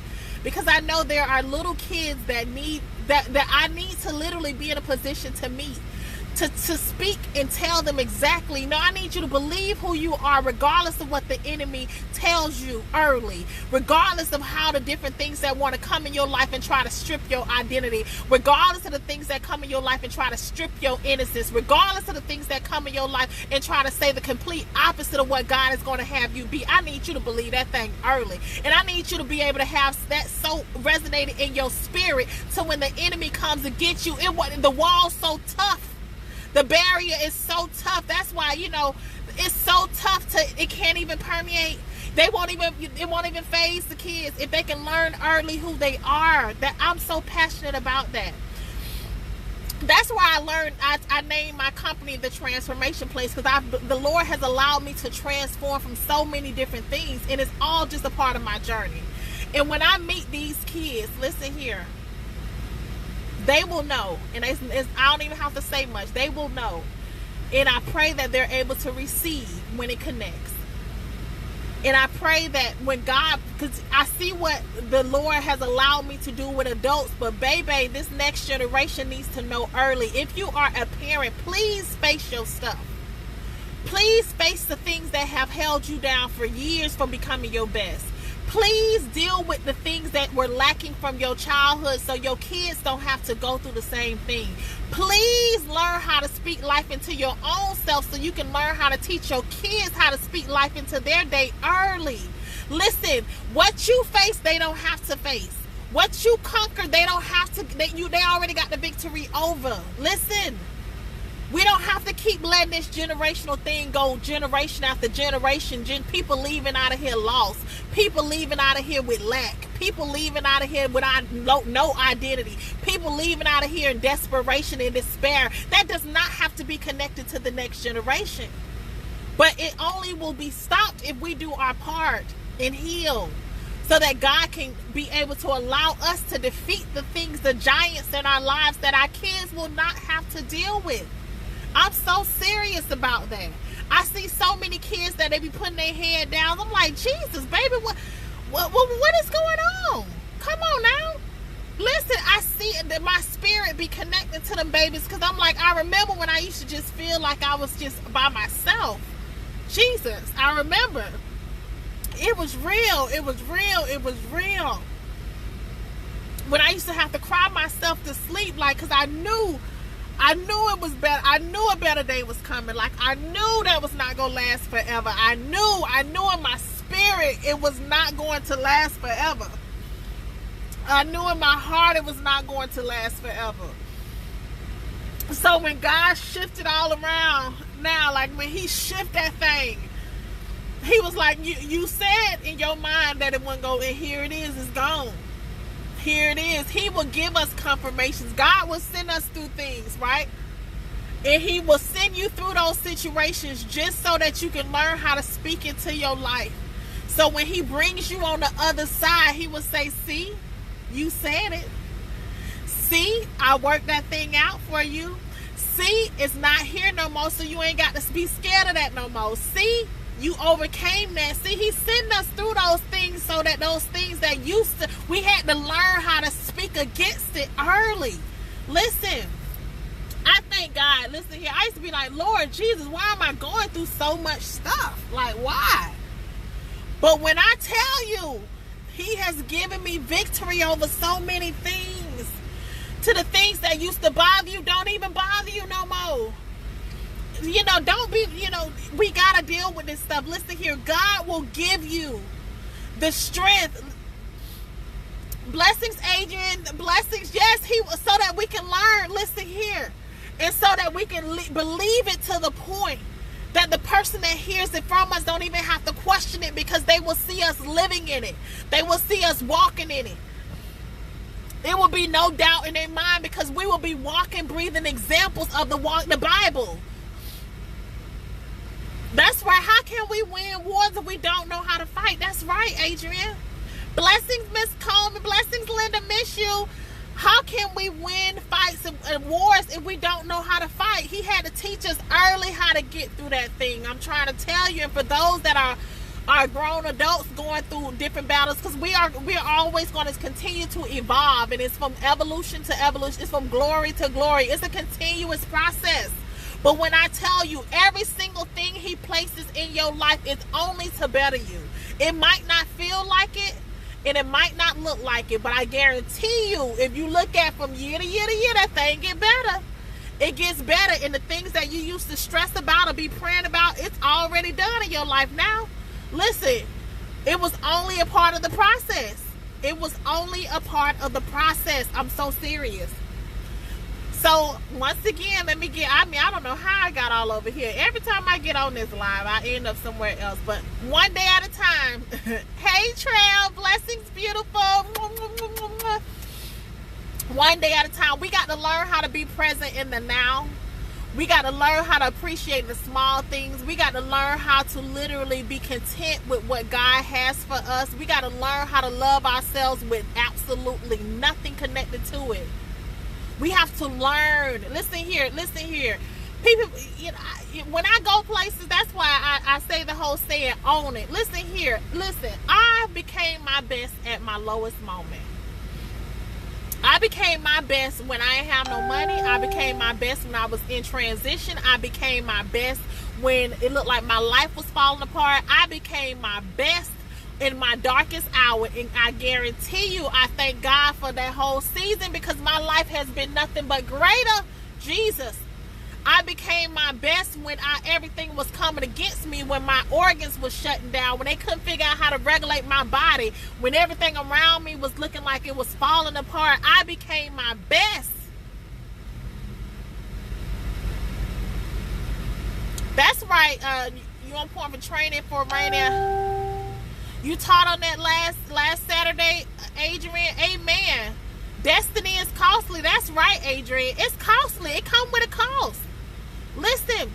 Because I know there are little kids that I need to literally be in a position to meet. To speak and tell them exactly, no, I need you to believe who you are, regardless of what the enemy tells you early, regardless of how the different things that want to come in your life and try to strip your identity, regardless of the things that come in your life and try to strip your innocence, regardless of the things that come in your life and try to say the complete opposite of what God is going to have you be. I need you to believe that thing early, and I need you to be able to have that so resonated in your spirit, so when the enemy comes to get you, the wall's so tough. The barrier is so tough. That's why, it's so tough it can't even permeate. It won't even phase the kids if they can learn early who they are. That I'm so passionate about that. That's why I named my company the Transformation Place, because the Lord has allowed me to transform from so many different things, and it's all just a part of my journey. And when I meet these kids, listen here, they will know, and I don't even have to say much. They will know, and I pray that they're able to receive when it connects. And I pray that when God, because I see what the Lord has allowed me to do with adults, but baby, this next generation needs to know early. If you are a parent, please face your stuff. Please face the things that have held you down for years from becoming your best. Please deal with the things that were lacking from your childhood, so your kids don't have to go through the same thing. Please learn how to speak life into your own self, so you can learn how to teach your kids how to speak life into their day early. Listen, what you face, they don't have to face. What you conquer, they don't have to. They already got the victory over. Listen. We don't have to keep letting this generational thing go generation after generation. People leaving out of here lost. People leaving out of here with lack. People leaving out of here without no identity. People leaving out of here in desperation and despair. That does not have to be connected to the next generation. But it only will be stopped if we do our part and heal, so that God can be able to allow us to defeat the things, the giants in our lives that our kids will not have to deal with. I'm so serious about that. I see so many kids that they be putting their head down. I'm like, Jesus, baby, what is going on? Come on now. Listen, I see that my spirit be connected to them babies, because I'm like, I remember when I used to just feel like I was just by myself. Jesus, I remember. It was real. It was real. It was real. When I used to have to cry myself to sleep, like, because I knew it was better. I knew a better day was coming. Like, I knew that was not going to last forever. I knew in my spirit it was not going to last forever. I knew in my heart it was not going to last forever. So when God shifted all around now, like when he shifted that thing, he was like, you said in your mind that it wouldn't go, and here it is, it's gone. Here it is. He will give us confirmations. God will send us through things, right? And he will send you through those situations just so that you can learn how to speak into your life. So when he brings you on the other side, he will say, see, you said it. See, I worked that thing out for you. See, it's not here no more, so you ain't got to be scared of that no more. See, you overcame that. See, he sent us through those things so that those things that we had to learn how to speak against it early. Listen, I thank God. Listen here, I used to be like, Lord Jesus, why am I going through so much stuff? Like, why? But when I tell you, he has given me victory over so many things. To the things that used to bother you, don't even bother you no more. You know, don't be, you know, we got to deal with this stuff. Listen here, God will give you the strength. Blessings, Adrian. Blessings, yes, so that we can learn. Listen here. And so that we can believe it to the point that the person that hears it from us don't even have to question it, because they will see us living in it. They will see us walking in it. There will be no doubt in their mind, because we will be walking, breathing examples of the Bible. That's right. How can we win wars if we don't know how to fight? That's right, Adrian. Blessings, Miss Coleman. Blessings, Linda. Miss you. How can we win fights and wars if we don't know how to fight? He had to teach us early how to get through that thing. I'm trying to tell you, and for those that are grown adults going through different battles, because we are always going to continue to evolve, and it's from evolution to evolution. It's from glory to glory. It's a continuous process. But when I tell you, every single thing he places in your life is only to better you. It might not feel like it, and it might not look like it, but I guarantee you, if you look at from year to year to year, that thing get better. It gets better, and the things that you used to stress about or be praying about, it's already done in your life now. Listen, it was only a part of the process. It was only a part of the process. I'm so serious. So, once again, I don't know how I got all over here. Every time I get on this live, I end up somewhere else. But one day at a time. Hey, Trail. Blessings, beautiful. One day at a time. We got to learn how to be present in the now. We got to learn how to appreciate the small things. We got to learn how to literally be content with what God has for us. We got to learn how to love ourselves with absolutely nothing connected to it. We have to learn. Listen here. People, you know, when I go places, that's why I say the whole saying, own it. Listen here. Listen, I became my best at my lowest moment. I became my best when I ain't have no money. I became my best when I was in transition. I became my best when it looked like my life was falling apart. I became my best in my darkest hour, and I guarantee you, I thank God for that whole season, because my life has been nothing but greater. Jesus. I became my best when everything was coming against me, when my organs was shutting down, when they couldn't figure out how to regulate my body, when everything around me was looking like it was falling apart. I became my best. That's right. You on point for training for Rainier. You taught on that last Saturday, Adrian. Amen. Destiny is costly. That's right, Adrian. It's costly. It comes with a cost. Listen,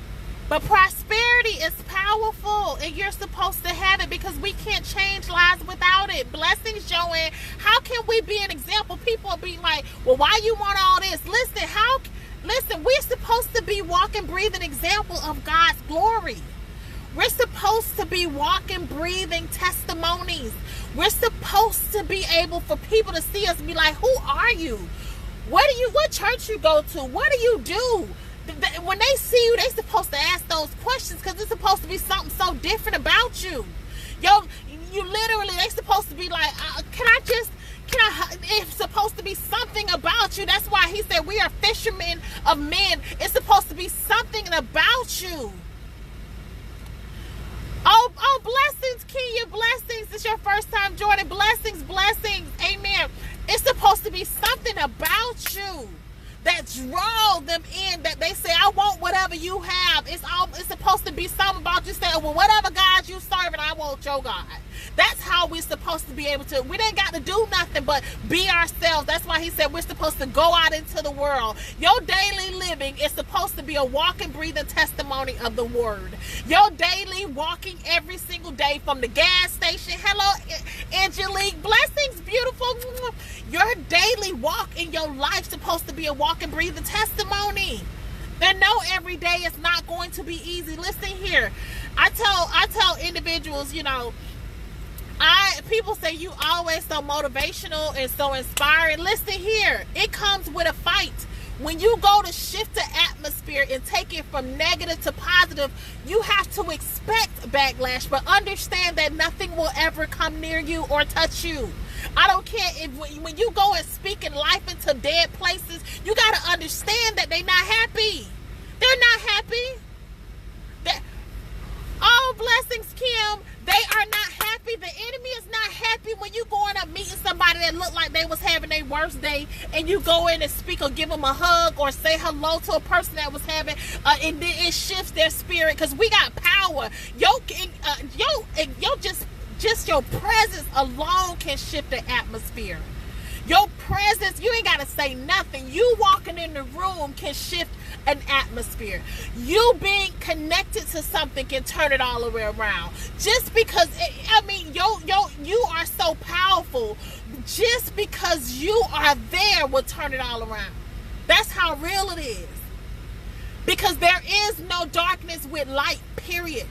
but prosperity is powerful, and you're supposed to have it, because we can't change lives without it. Blessings, Joanne. How can we be an example? People will be like, well, why you want all this? Listen, we're supposed to be walking, breathing example of God's glory. We're supposed to be walking, breathing testimonies. We're supposed to be able for people to see us and be like, who are you? What church you go to? What do you do? When they see you, they're supposed to ask those questions, because it's supposed to be something so different about you. You literally, they're supposed to be like, it's supposed to be something about you. That's why he said we are fishermen of men. It's supposed to be something about you. Oh, blessings, Kia, blessings. It's your first time joining. Blessings. Amen. It's supposed to be something about you that draw them in, that they say, I want whatever you have. It's supposed to be something about you saying, well, whatever God you serving, I want your God. That's how we're supposed to be able to. We ain't got to do nothing but be ourselves. That's why he said we're supposed to go out into the world. Your daily living is supposed to be a walking, breathing testimony of the word. Your daily walking every single day from the gas station. Hello, Angelique. Blessings, beautiful. Your daily walk in your life is supposed to be a walking, breathing testimony. And no, every day it's not going to be easy. Listen here. I tell individuals, you know, people say you always so motivational and so inspiring. Listen here. It comes with a fight. When you go to shift the atmosphere and take it from negative to positive, you have to expect backlash, but understand that nothing will ever come near you or touch you. I don't care if when you go and speak in life into dead places, you got to understand that they're not happy. They're not happy. All blessings, Kim. They are not happy. The enemy is not happy when you going up meeting somebody that looked like they was having their worst day, and you go in and speak or give them a hug or say hello to a person that was having, and then it shifts their spirit, because we got power. Just your presence alone can shift the atmosphere. Your presence, you ain't got to say nothing. You walking in the room can shift an atmosphere. You being connected to something can turn it all the way around. Just because, you are so powerful. Just because you are there will turn it all around. That's how real it is. Because there is no darkness with light, period.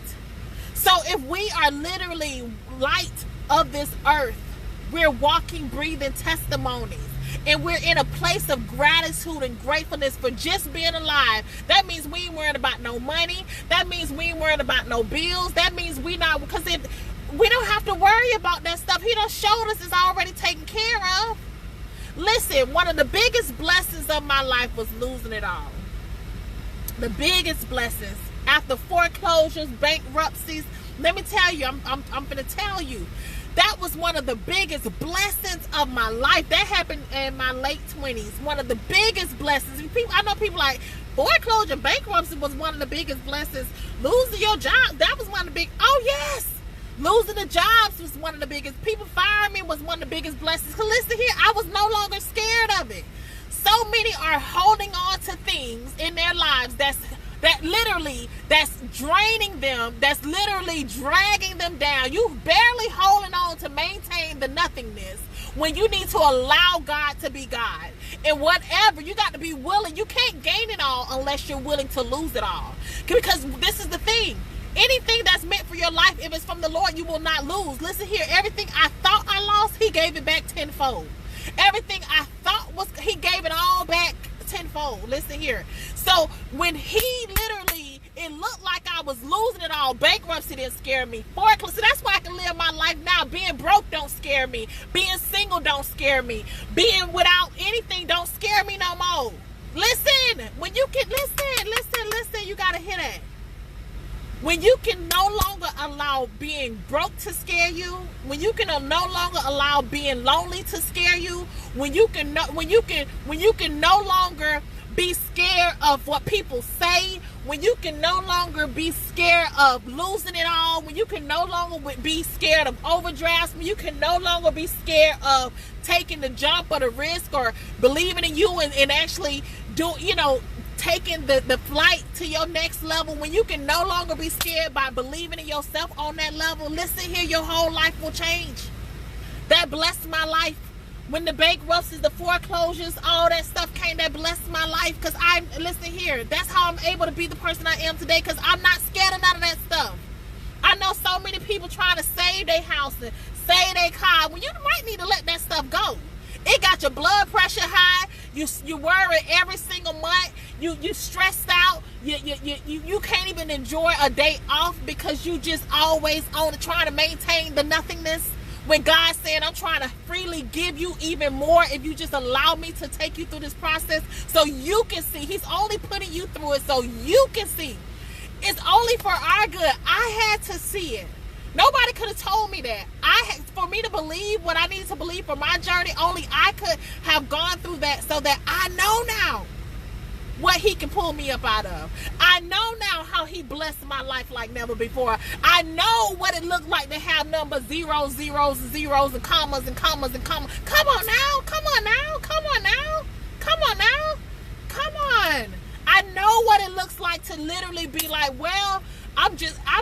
So if we are literally light of this earth, we're walking, breathing testimonies, and we're in a place of gratitude and gratefulness for just being alive. That means we ain't worried about no money. That means we ain't worried about no bills. That means we not, because we don't have to worry about that stuff. He done showed us it's already taken care of. Listen, one of the biggest blessings of my life was losing it all. The biggest blessings after foreclosures, bankruptcies. Let me tell you, I'm gonna tell you. That was one of the biggest blessings of my life. That happened in my late 20s. One of the biggest blessings. I know people like, foreclosure, bankruptcy was one of the biggest blessings. Losing your job, that was one of the big, oh yes. Losing the jobs was one of the biggest. People firing me was one of the biggest blessings. Because listen here, I was no longer scared of it. So many are holding on to things in their lives that's draining them, that's literally dragging them down. You barely holding on to maintain the nothingness when you need to allow God to be God. And whatever, you got to be willing. You can't gain it all unless you're willing to lose it all. Because this is the thing. Anything that's meant for your life, if it's from the Lord, you will not lose. Listen here, everything I thought I lost, he gave it back tenfold. Everything I thought he gave it all back tenfold. Listen here. So when he literally, it looked like I was losing it all. Bankruptcy didn't scare me. Foreclosure. So that's why I can live my life now. Being broke don't scare me. Being single don't scare me. Being without anything don't scare me no more. Listen. When you can listen, you gotta hear that. When you can no longer allow being broke to scare you, when you can no longer allow being lonely to scare you, when you can no longer be scared of what people say, when you can no longer be scared of losing it all, when you can no longer be scared of overdrafts, when you can no longer be scared of taking the jump or the risk or believing in you and actually taking the flight to your next level, when you can no longer be scared by believing in yourself on that level, listen here, your whole life will change. That blessed my life. When the bankruptcies, the foreclosures, all that stuff came, that blessed my life. Because listen here, that's how I'm able to be the person I am today, because I'm not scared of none of that stuff. I know so many people trying to save their house and save their car, when you might need to let that stuff go. It got your blood pressure high. You worry every single month. You stressed out. You can't even enjoy a day off because you just always on trying to maintain the nothingness. When God's saying, I'm trying to freely give you even more if you just allow me to take you through this process so you can see. He's only putting you through it so you can see. It's only for our good. I had to see it. Nobody could have told me that. For me to believe what I needed to believe for my journey, only I could have gone through that so that I know now what he can pull me up out of. I know now how he blessed my life like never before. I know what it looked like to have numbers, zeros, zeros, zeros, and commas, and commas, and commas. Come on now. Come on now. Come on now. Come on now. Come on. I know what it looks like to literally be like, well, I'm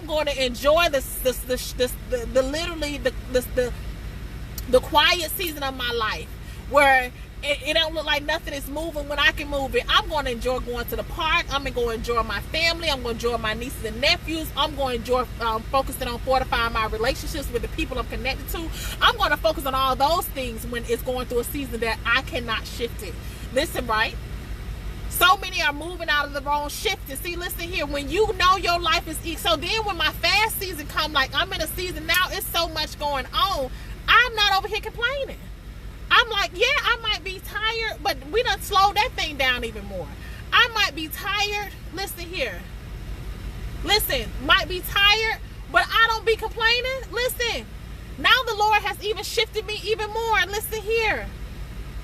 going to enjoy the quiet season of my life, where it don't look like nothing is moving when I can move it. I'm going to enjoy going to the park. I'm going to enjoy my family. I'm going to enjoy my nieces and nephews. I'm going to enjoy focusing on fortifying my relationships with the people I'm connected to. I'm going to focus on all those things when it's going through a season that I cannot shift it. Listen, right? So many are moving out of the wrong shifting. See, listen here. When you know your life is... So then when my fast season come, like I'm in a season now, it's so much going on. I'm not over here complaining. I'm like, yeah, I might be tired, but we done slowed that thing down even more. I might be tired. Listen here. Listen, might be tired, but I don't be complaining. Listen, now the Lord has even shifted me even more. Listen here.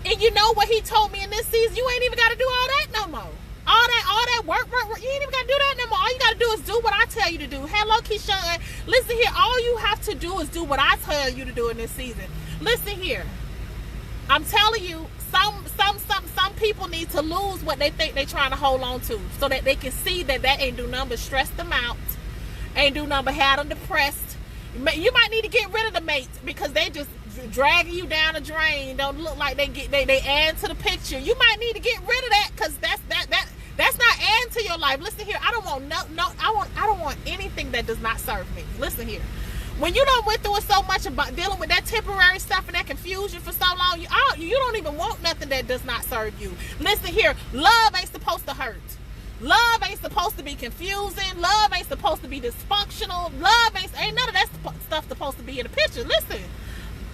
And you know what he told me in this season? You ain't even got to do all that no more. All that work. You ain't even got to do that no more. All you got to do is do what I tell you to do. Hello, Keyshawn. Listen here. All you have to do is do what I tell you to do in this season. Listen here. I'm telling you, some people need to lose what they think they're trying to hold on to, so that they can see that ain't do nothing but stress them out, ain't do nothing but have them depressed. You might need to get rid of the mates because they just dragging you down the drain. Don't look like they add to the picture. You might need to get rid of that because that's not adding to your life. Listen here, I don't want anything that does not serve me. Listen here. When you don't went through it so much about dealing with that temporary stuff and that confusion for so long, you don't even want nothing that does not serve you. Listen here, love ain't supposed to hurt. Love ain't supposed to be confusing. Love ain't supposed to be dysfunctional. Love ain't none of that stuff supposed to be in the picture. Listen,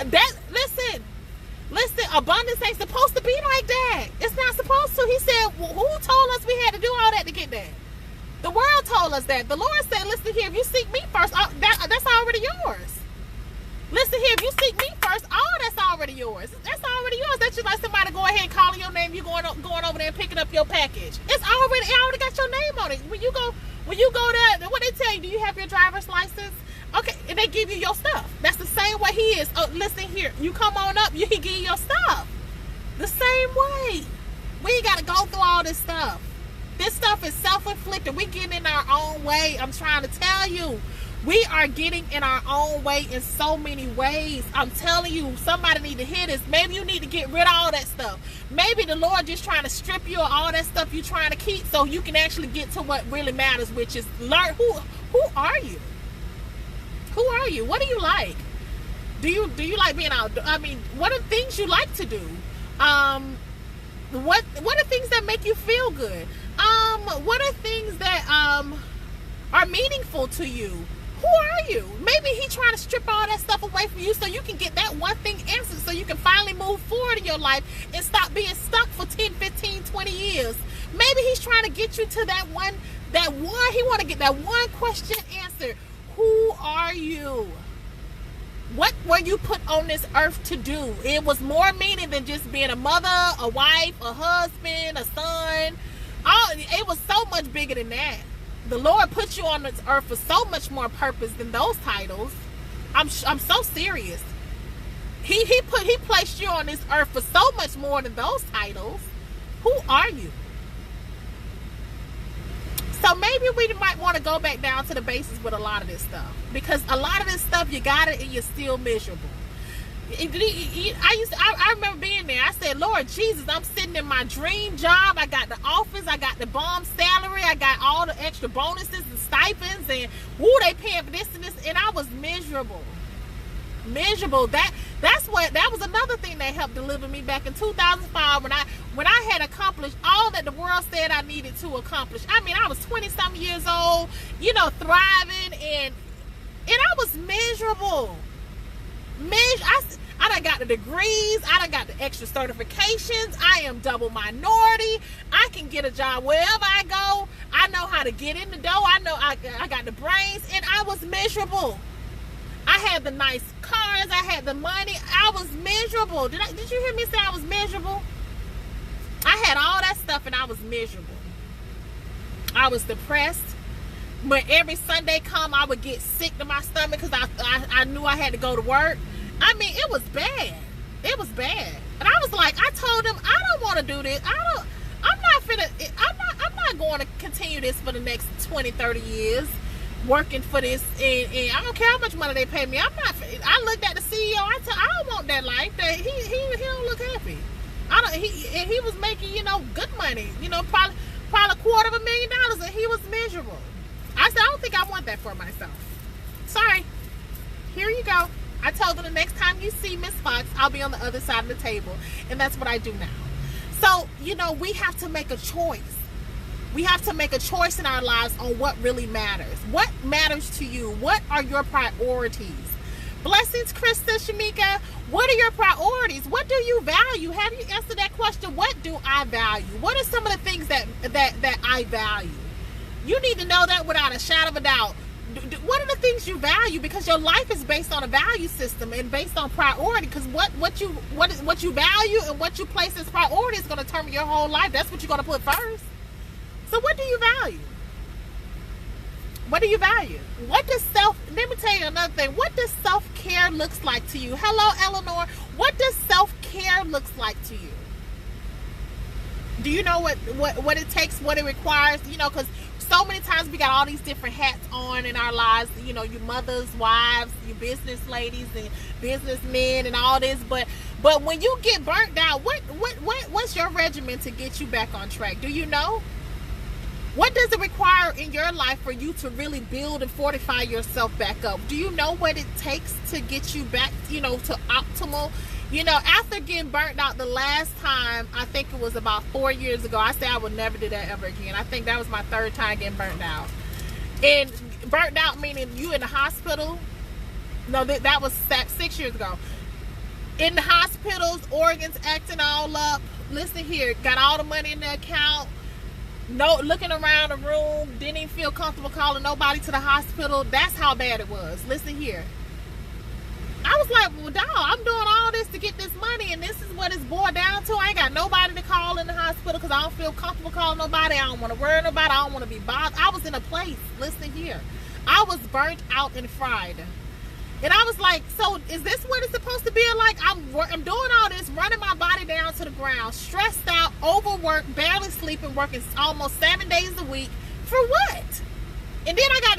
abundance ain't supposed to be like that. It's not supposed to. He said, who told us we had to do all that to get that? The world told us that. The Lord said, listen here, if you seek me first, that's already yours. Listen here, if you seek me first, all that's already yours. That's already yours. That's just like somebody go ahead and calling your name, you going over there and picking up your package. It already got your name on it. When you go there, what they tell you, do you have your driver's license? Okay, and they give you your stuff. That's the same way he is. Oh, listen here, you come on up, he give you your stuff. The same way. We ain't got to go through all this stuff. This stuff is self-inflicted. We getting in our own way. I'm trying to tell you. We are getting in our own way in so many ways. I'm telling you, somebody need to hear this. Maybe you need to get rid of all that stuff. Maybe the Lord just trying to strip you of all that stuff you're trying to keep so you can actually get to what really matters, which is learn who are you? Who are you? What do you like? Do you like being out? I mean, what are things you like to do? What are things that make you feel good? What are things that are meaningful to you? Who are you? Maybe he's trying to strip all that stuff away from you so you can get that one thing answered, so you can finally move forward in your life and stop being stuck for 10, 15, 20 years. Maybe he's trying to get you to that one, he want to get that one question answered. Who are you? What were you put on this earth to do? It was more meaning than just being a mother, a wife, a husband, a son. It was so much bigger than that. The Lord put you on this earth for so much more purpose than those titles. I'm so serious. He placed you on this earth for so much more than those titles. Who are you? So maybe we might want to go back down to the basics with a lot of this stuff, because a lot of this stuff you got it and you're still miserable. I remember being there. I said, Lord Jesus, I'm sitting in my dream job. I got the office. I got the bomb salary. I got all the extra bonuses and stipends, and they paying for this and this, and I was miserable. That was another thing that helped deliver me back in 2005 when I had accomplished all that the world said I needed to accomplish. I mean, I was 20-something years old, thriving, and I was miserable. I done got the degrees. I done got the extra certifications. I am double minority. I can get a job wherever I go. I know how to get in the door. I know I got the brains, and I was miserable. I had the nice cars. I had the money. I was miserable. Did you hear me say I was miserable? I had all that stuff, and I was miserable. I was depressed. When every Sunday come, I would get sick to my stomach because I knew I had to go to work. I mean, it was bad. It was bad. And I was like, I told them, I don't want to do this. I'm not going to continue this for the next 20, 30 years, working for this. And I don't care how much money they pay me. I looked at the CEO. I don't want that life. He don't look happy. He was making, you know, good money, you know, probably $250,000, and he was miserable. I said, I don't think I want that for myself. Sorry. Here you go. I told her the next time you see Miss Foxx, I'll be on the other side of the table. And that's what I do now. So, you know, we have to make a choice. We have to make a choice in our lives on what really matters. What matters to you? What are your priorities? Blessings, Krista, Shamika. What are your priorities? What do you value? Have you answered that question? What do I value? What are some of the things that I value? You need to know that without a shadow of a doubt. What are the things you value? Because your life is based on a value system and based on priority. Because what you value and what you place as priority is going to determine your whole life. That's what you're going to put first. So what do you value? What do you value? Let me tell you another thing. What does self-care looks like to you? Hello, Eleanor. What does self-care looks like to you? Do you know what it takes, what it requires? You know, because so many times we got all these different hats on in our lives, you know, your mothers, wives, your business ladies and businessmen and all this, but when you get burnt out, what's your regimen to get you back on track? Do you know? What does it require in your life for you to really build and fortify yourself back up? Do you know what it takes to get you back, you know, to optimal? You know, after getting burnt out the last time, I think it was about 4 years ago, I said I would never do that ever again. I think that was my third time getting burnt out. And burnt out meaning you in the hospital. No, that was 6 years ago. In the hospitals, organs acting all up. Listen here, got all the money in the account. No, looking around the room, didn't even feel comfortable calling nobody to the hospital. That's how bad it was. Listen here. I was like, well, dog, I'm doing all this to get this money, and this is what it's boiled down to. I ain't got nobody to call in the hospital because I don't feel comfortable calling nobody. I don't want to worry nobody. I don't want to be bothered. I was in a place, listen here. I was burnt out and fried. And I was like, so is this what it's supposed to be like? I'm doing all this, running my body down to the ground, stressed out, overworked, barely sleeping, working almost 7 days a week. For what? And then I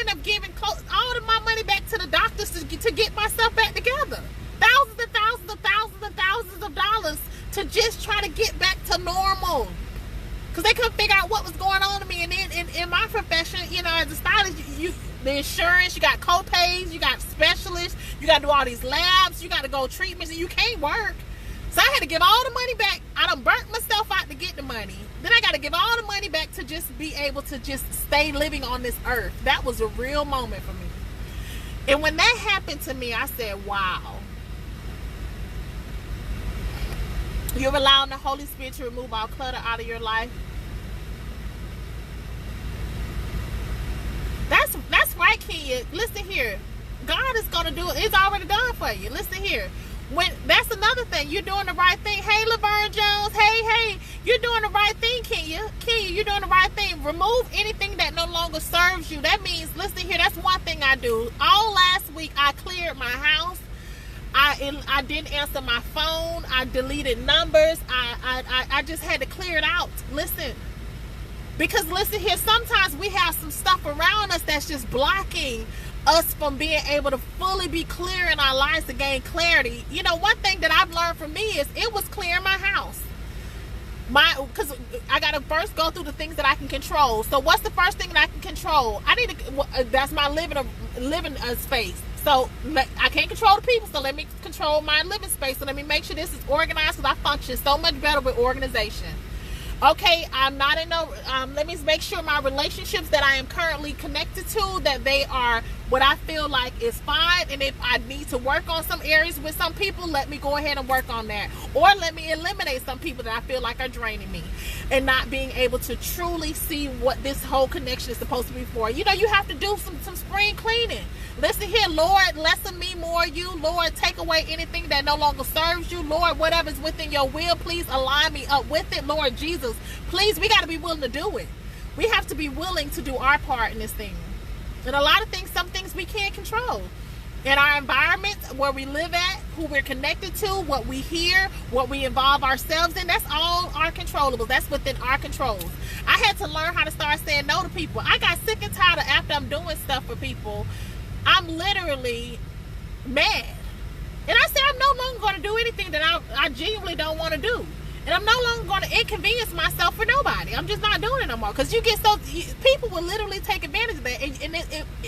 end up giving all of my money back to the doctors to get myself back together. Thousands and thousands and thousands and thousands of dollars to just try to get back to normal. Because they couldn't figure out what was going on to me. And then in my profession, you know, as a stylist, the insurance, you got co-pays, you got specialists, you got to do all these labs, you got to go treatments, and you can't work. So I had to give all the money back. I done burnt myself out to get the money. Then I got to give all the money back to just be able to just stay living on this earth. That was a real moment for me. And when that happened to me, I said, wow. You're allowing the Holy Spirit to remove all clutter out of your life. That's right, Kenya. Listen here. God is going to do it. It's already done for you. Listen here. That's another thing. You're doing the right thing. Hey, Laverne Jones. Hey. You're doing the right thing, Kenya. You're doing the right thing. Remove anything that no longer serves you. That means, listen here, that's one thing I do. All last week, I cleared my house. I didn't answer my phone. I deleted numbers. I just had to clear it out. Listen. Because listen here, sometimes we have some stuff around us that's just blocking us from being able to fully be clear in our lives to gain clarity. You know, one thing that I've learned from me is it was clearing my house. Because I got to first go through the things that I can control. So what's the first thing that I can control? That's my living space. So I can't control the people, so let me control my living space. So let me make sure this is organized, because I function so much better with organization. Okay, I'm not in no, let me make sure my relationships that I am currently connected to, that they are what I feel like is fine. And if I need to work on some areas with some people, let me go ahead and work on that. Or let me eliminate some people that I feel like are draining me and not being able to truly see what this whole connection is supposed to be for. You know, you have to do some spring cleaning. Listen here, Lord, less of me, more of you. Lord, take away anything that no longer serves you. Lord, whatever's within your will, please align me up with it. Lord Jesus, please, we got to be willing to do it. We have to be willing to do our part in this thing. And a lot of things, some things we can't control. In our environment, where we live at, who we're connected to, what we hear, what we involve ourselves in, that's all our controllables. That's within our controls. I had to learn how to start saying no to people. I got sick and tired of, after I'm doing stuff for people, I'm literally mad. And I said, I'm no longer going to do anything that I genuinely don't want to do. I'm no longer going to inconvenience myself for nobody. I'm just not doing it no more. Because people will literally take advantage of that. And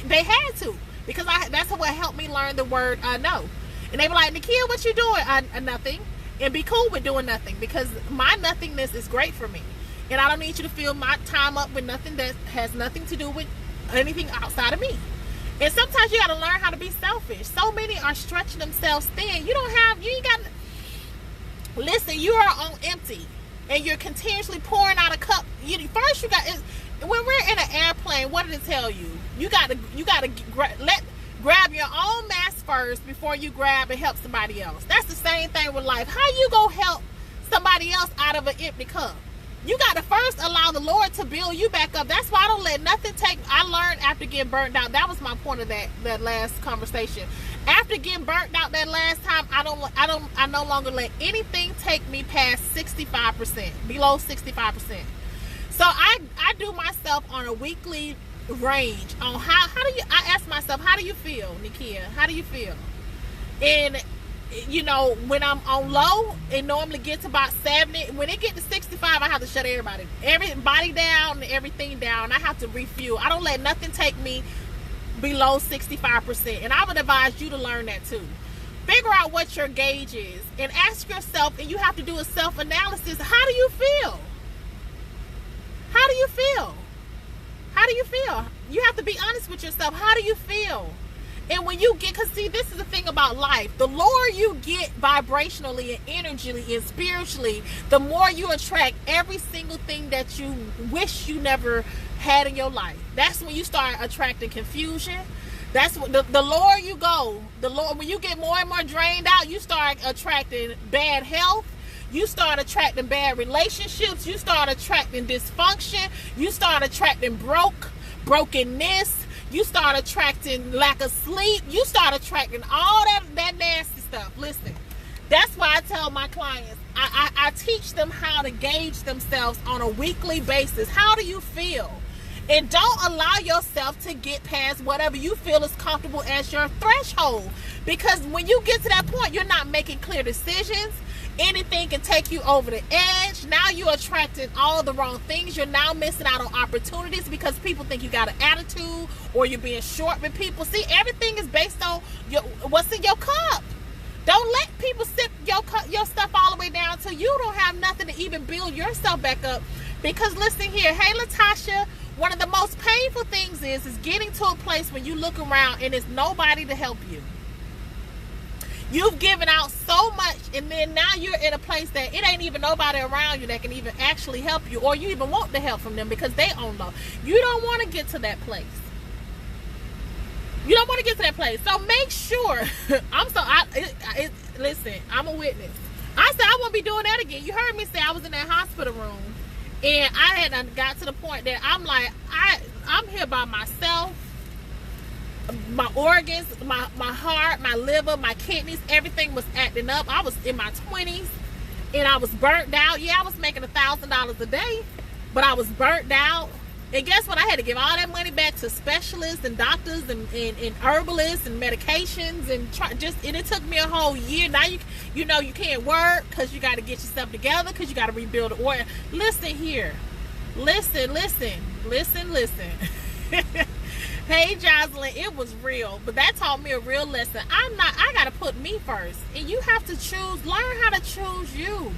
they had to. Because that's what helped me learn the word no. And they were like, Nekia, what you doing? Nothing. And be cool with doing nothing. Because my nothingness is great for me. And I don't need you to fill my time up with nothing that has nothing to do with anything outside of me. And sometimes you got to learn how to be selfish. So many are stretching themselves thin. You ain't got to, listen, you are on empty. And you're continuously pouring out a cup. First, when we're in an airplane, what did it tell you? You got to grab your own mass first before you grab and help somebody else. That's the same thing with life. How you gonna help somebody else out of an empty cup? You got to first allow the Lord to build you back up. That's why I don't let nothing take. I learned after getting burnt out. That was my point of that last conversation. After getting burnt out that last time, I no longer let anything take me past 65%, below 65%. So I do myself on a weekly range on I ask myself, how do you feel, Nekia? How do you feel? And when I'm on low, it normally gets about 70. When it gets to 65, I have to shut everybody down and everything down. I have to refuel. I don't let nothing take me below 65%. And I would advise you to learn that too. Figure out what your gauge is and ask yourself, and you have to do a self-analysis. How do you feel? How do you feel? How do you feel? You have to be honest with yourself. How do you feel? And when you get, because see, this is the thing about life. The lower you get vibrationally and energetically and spiritually, the more you attract every single thing that you wish you never had in your life. That's when you start attracting confusion. That's what the lower you go, when you get more and more drained out, you start attracting bad health. You start attracting bad relationships. You start attracting dysfunction. You start attracting brokenness. You start attracting lack of sleep. You start attracting all that nasty stuff. Listen, that's why I tell my clients, I teach them how to gauge themselves on a weekly basis. How do you feel? And don't allow yourself to get past whatever you feel is comfortable as your threshold. Because when you get to that point, you're not making clear decisions. Anything can take you over the edge. Now you're attracting all the wrong things. You're now missing out on opportunities because people think you got an attitude or you're being short with people. See, everything is based on what's in your cup. Don't let people sip your stuff all the way down till you don't have nothing to even build yourself back up. Because listen here, hey Latasha, one of the most painful things is getting to a place when you look around and there's nobody to help you. You've given out so much, and then now you're in a place that it ain't even nobody around you that can even actually help you, or you even want the help from them because they own low. You don't want to get to that place. You don't want to get to that place. So make sure. Listen, I'm a witness. I said I won't be doing that again. You heard me say I was in that hospital room, and I had got to the point that I'm like, I'm here by myself. My organs, my heart, my liver, my kidneys, everything was acting up. I was in my 20s and I was burnt out. Yeah, I was making $1,000 a day, but I was burnt out. And guess what? I had to give all that money back to specialists and doctors and herbalists and medications and it took me a whole year. Now you can't work because you got to get yourself together because you got to rebuild the organ. Listen here. Listen. Hey Jocelyn, it was real, but that taught me a real lesson. I gotta put me first, and you have to learn how to choose you.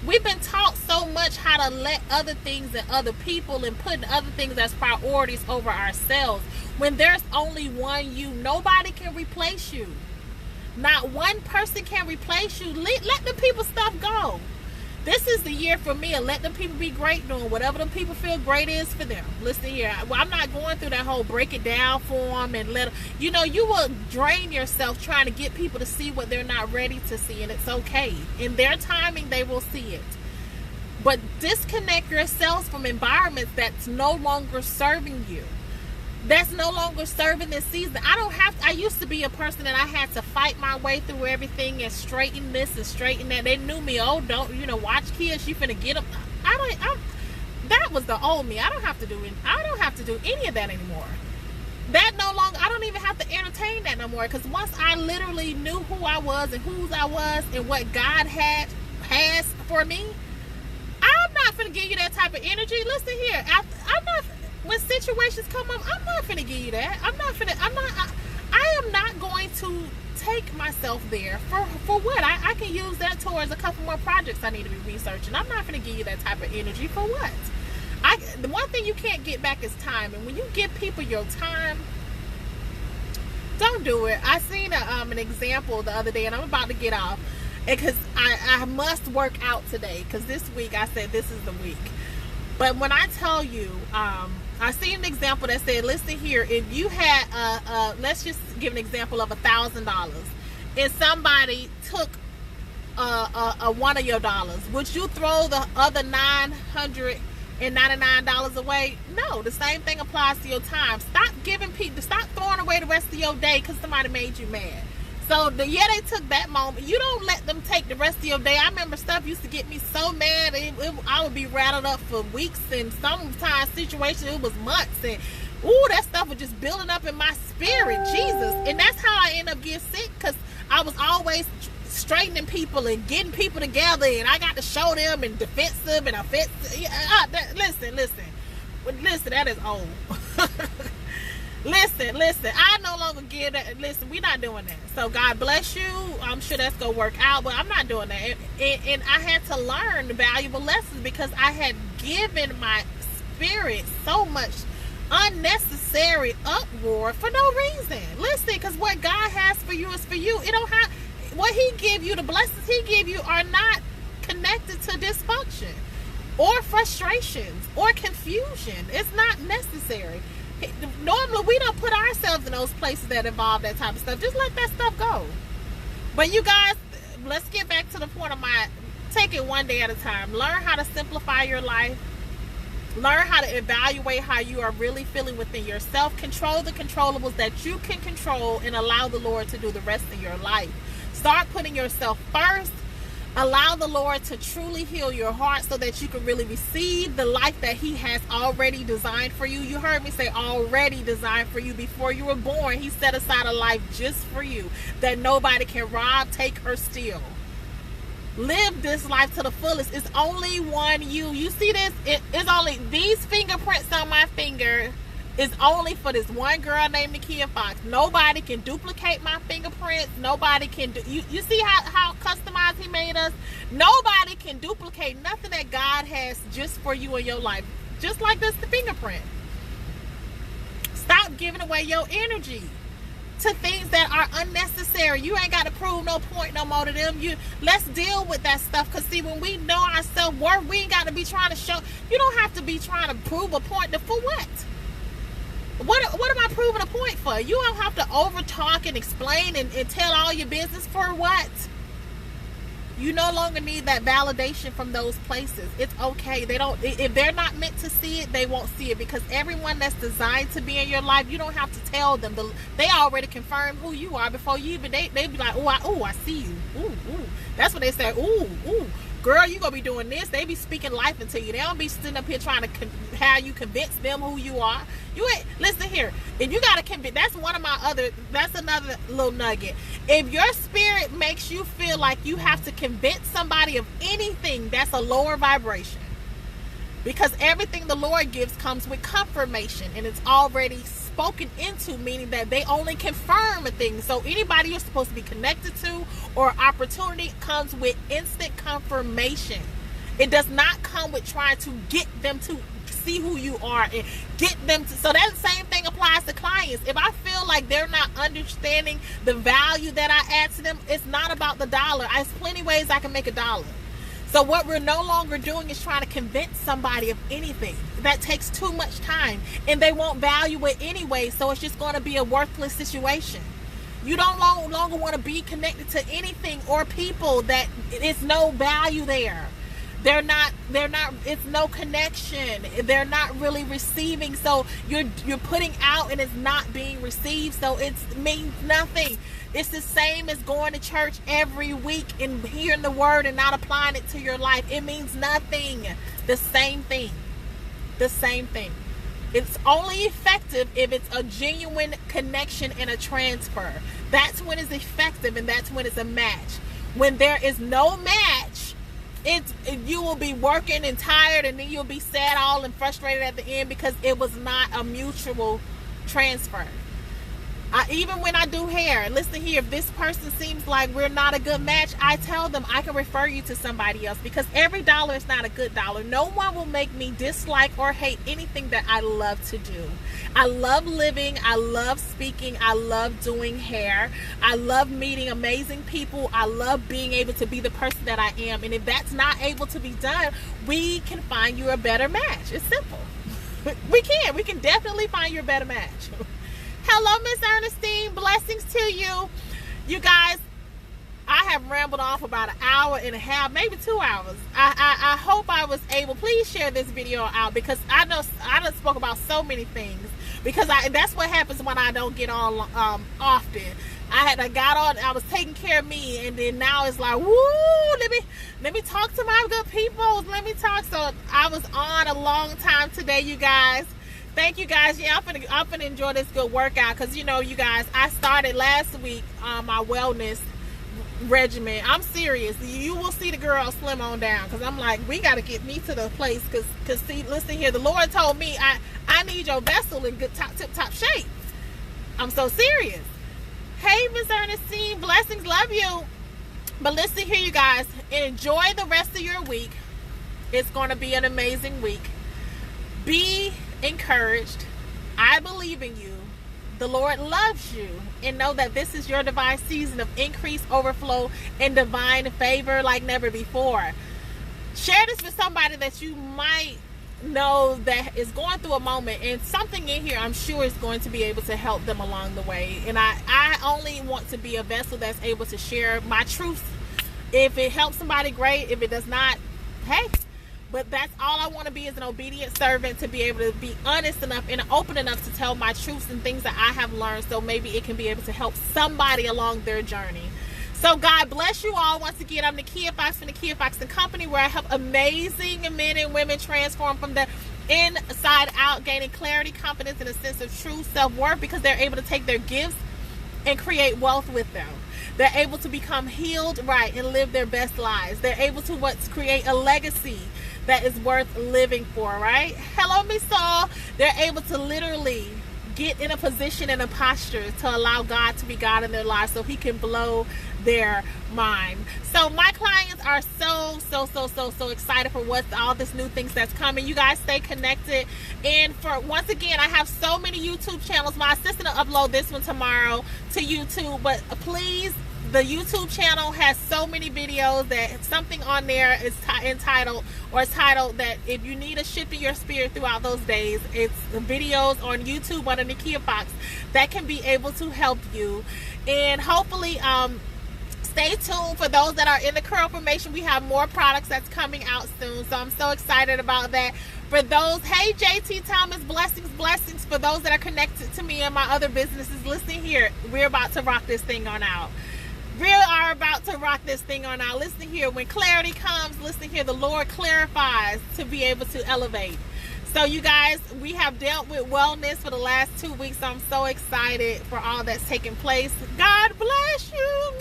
We've been taught so much how to let other things and other people and putting other things as priorities over ourselves. When there's only one you, nobody can replace you. Not one person can replace you. Let the people stuff go. This is the year for me, and let them people be great doing whatever them people feel great is for them. Listen here, I'm not going through that whole break it down for them and you will drain yourself trying to get people to see what they're not ready to see, and it's okay. In their timing, they will see it. But disconnect yourselves from environments that's no longer serving you. That's no longer serving this season. I used to be a person that I had to fight my way through everything and straighten this and straighten that. They knew me, watch kids, you finna get them. That was the old me. I don't have to do any of that anymore. That no longer, I don't even have to entertain that no more, because once I literally knew who I was and whose I was and what God has for me, not finna give you that type of energy. Listen here, I'm not. When situations come up, I'm not finna give you that. I am not going to take myself there for what? I can use that towards a couple more projects I need to be researching. I'm not finna give you that type of energy for what? The one thing you can't get back is time, and when you give people your time, don't do it. I seen an example the other day, and I'm about to get off because I must work out today because this week I said this is the week. But when I tell you, I seen an example that said, listen here, if you had, let's just give an example of $1,000, and somebody took one of your dollars, would you throw the other $999 away? No, the same thing applies to your time. Stop throwing away the rest of your day because somebody made you mad. So they took that moment. You don't let them take the rest of your day. I remember stuff used to get me so mad. I would be rattled up for weeks, and sometimes situations it was months, and that stuff was just building up in my spirit. Jesus, and that's how I end up getting sick because I was always straightening people and getting people together, and I got to show them and defensive and offensive. Listen, that is old. Listen, I no longer give that. Listen, we're not doing that. So God bless you. I'm sure that's going to work out, but I'm not doing that. And I had to learn valuable lessons because I had given my spirit so much unnecessary uproar for no reason. Listen, because what God has for you is for you. It don't have, what he give you, the blessings he give you are not connected to dysfunction or frustrations or confusion. It's not necessary. Normally we don't put ourselves in those places that involve that type of stuff. Just let that stuff go. But you guys, let's get back to the point of take it one day at a time. Learn how to simplify your life. Learn how to evaluate how you are really feeling within yourself. Control the controllables that you can control and allow the Lord to do the rest of your life. Start putting yourself first. Allow the Lord to truly heal your heart so that you can really receive the life that he has already designed for you. You heard me say already designed for you. Before you were born, he set aside a life just for you that nobody can rob, take, or steal. Live this life to the fullest. It's only one you. You see this? It's only these fingerprints on my finger is only for this one girl named Nekia Foxx. Nobody can duplicate my fingerprints. Nobody can do. You see how customized he made us? Nobody can duplicate nothing that God has just for you in your life. Just like this, the fingerprint. Stop giving away your energy to things that are unnecessary. You ain't got to prove no point no more to them. Let's deal with that stuff. Because see, when we know our self-worth, we ain't got to be trying to show. You don't have to be trying to prove a point. For what? What am I proving a point for? You don't have to over talk and explain and tell all your business for what? You no longer need that validation from those places. It's okay. If they're not meant to see it, they won't see it, because everyone that's designed to be in your life, you don't have to tell them. They already confirm who you are before you even. They be like, I see you. Ooh. That's what they say. Ooh. Girl, you gonna be doing this. They be speaking life into you. They don't be sitting up here trying to have you convince them who you are. You ain't. Listen here. If you gotta convince, that's another little nugget. If your spirit makes you feel like you have to convince somebody of anything, that's a lower vibration. Because everything the Lord gives comes with confirmation, and it's already spoken into, meaning that they only confirm a thing. So anybody you're supposed to be connected to or opportunity comes with instant confirmation. It does not come with trying to get them to see who you are and get them to. So that same thing applies to clients. If I feel like they're not understanding the value that I add to them, it's not about the dollar. There's plenty of ways I can make $1. So what we're no longer doing is trying to convince somebody of anything. That takes too much time, and they won't value it anyway, so it's just going to be a worthless situation. You don't no longer want to be connected to anything or people that it's no value there. They're not, it's no connection. They're not really receiving. So you're putting out and it's not being received. So it means nothing. It's the same as going to church every week and hearing the word and not applying it to your life. It means nothing. The same thing. The same thing. It's only effective if it's a genuine connection and a transfer. That's when it's effective, and that's when it's a match. When there is no match you will be working and tired, and then you'll be sad all and frustrated at the end because it was not a mutual transfer. Even when I do hair, listen here, if this person seems like we're not a good match, I tell them I can refer you to somebody else, because every dollar is not a good dollar. No one will make me dislike or hate anything that I love to do. I love living. I love speaking. I love doing hair. I love meeting amazing people. I love being able to be the person that I am. And if that's not able to be done, we can find you a better match. It's simple. We can definitely find you a better match. Hello, Miss Ernestine. Blessings to you. You guys, I have rambled off about an hour and a half, maybe 2 hours. I hope I was able, please share this video out, because I know I done spoke about so many things, because that's what happens when I don't get on often. I got on, I was taking care of me, and then now it's like, woo, let me talk to my good people. Let me talk. So I was on a long time today, you guys. Thank you guys. Yeah, I'm gonna enjoy this good workout, because you know, you guys, I started last week my wellness regimen. I'm serious. You will see the girl slim on down, because I'm like, we got to get me to the place, because see, listen here, the Lord told me I need your vessel in good tip top shape. I'm so serious. Hey, Miss Ernestine, blessings, love you. But listen here, you guys, enjoy the rest of your week. It's going to be an amazing week. Be encouraged. I believe in you. The Lord loves you, and know that this is your divine season of increase, overflow, and divine favor like never before. Share this with somebody that you might know that is going through a moment, and something in here I'm sure is going to be able to help them along the way. And I only want to be a vessel that's able to share my truth. If it helps somebody, great. If it does not, hey. But that's all I want to be, is an obedient servant, to be able to be honest enough and open enough to tell my truths and things that I have learned, so maybe it can be able to help somebody along their journey. So God bless you all. Once again, I'm Nekia Foxx from Nekia Foxx & Company, where I help amazing men and women transform from the inside out, gaining clarity, confidence, and a sense of true self-worth, because they're able to take their gifts and create wealth with them. They're able to become healed, right, and live their best lives. They're able to create a legacy that is worth living for, right? Hello, Miss Saul. They're able to literally get in a position and a posture to allow God to be God in their lives, so he can blow their mind. So my clients are so excited for what's all this new things that's coming. You guys stay connected. And for once again, I have so many YouTube channels. My assistant will upload this one tomorrow to YouTube, but please, the YouTube channel has so many videos that something on there is titled that if you need a shift in your spirit throughout those days, it's the videos on YouTube under Nekia Foxx that can be able to help you. And hopefully, stay tuned for those that are in the curl formation. We have more products that's coming out soon, so I'm so excited about that. For those, hey JT Thomas, blessings for those that are connected to me and my other businesses. Listen here, we're about to rock this thing on out. We are about to rock this thing on out. Listen here, when clarity comes, listen here, the Lord clarifies to be able to elevate. So you guys, we have dealt with wellness for the last 2 weeks. So I'm so excited for all that's taking place. God bless you.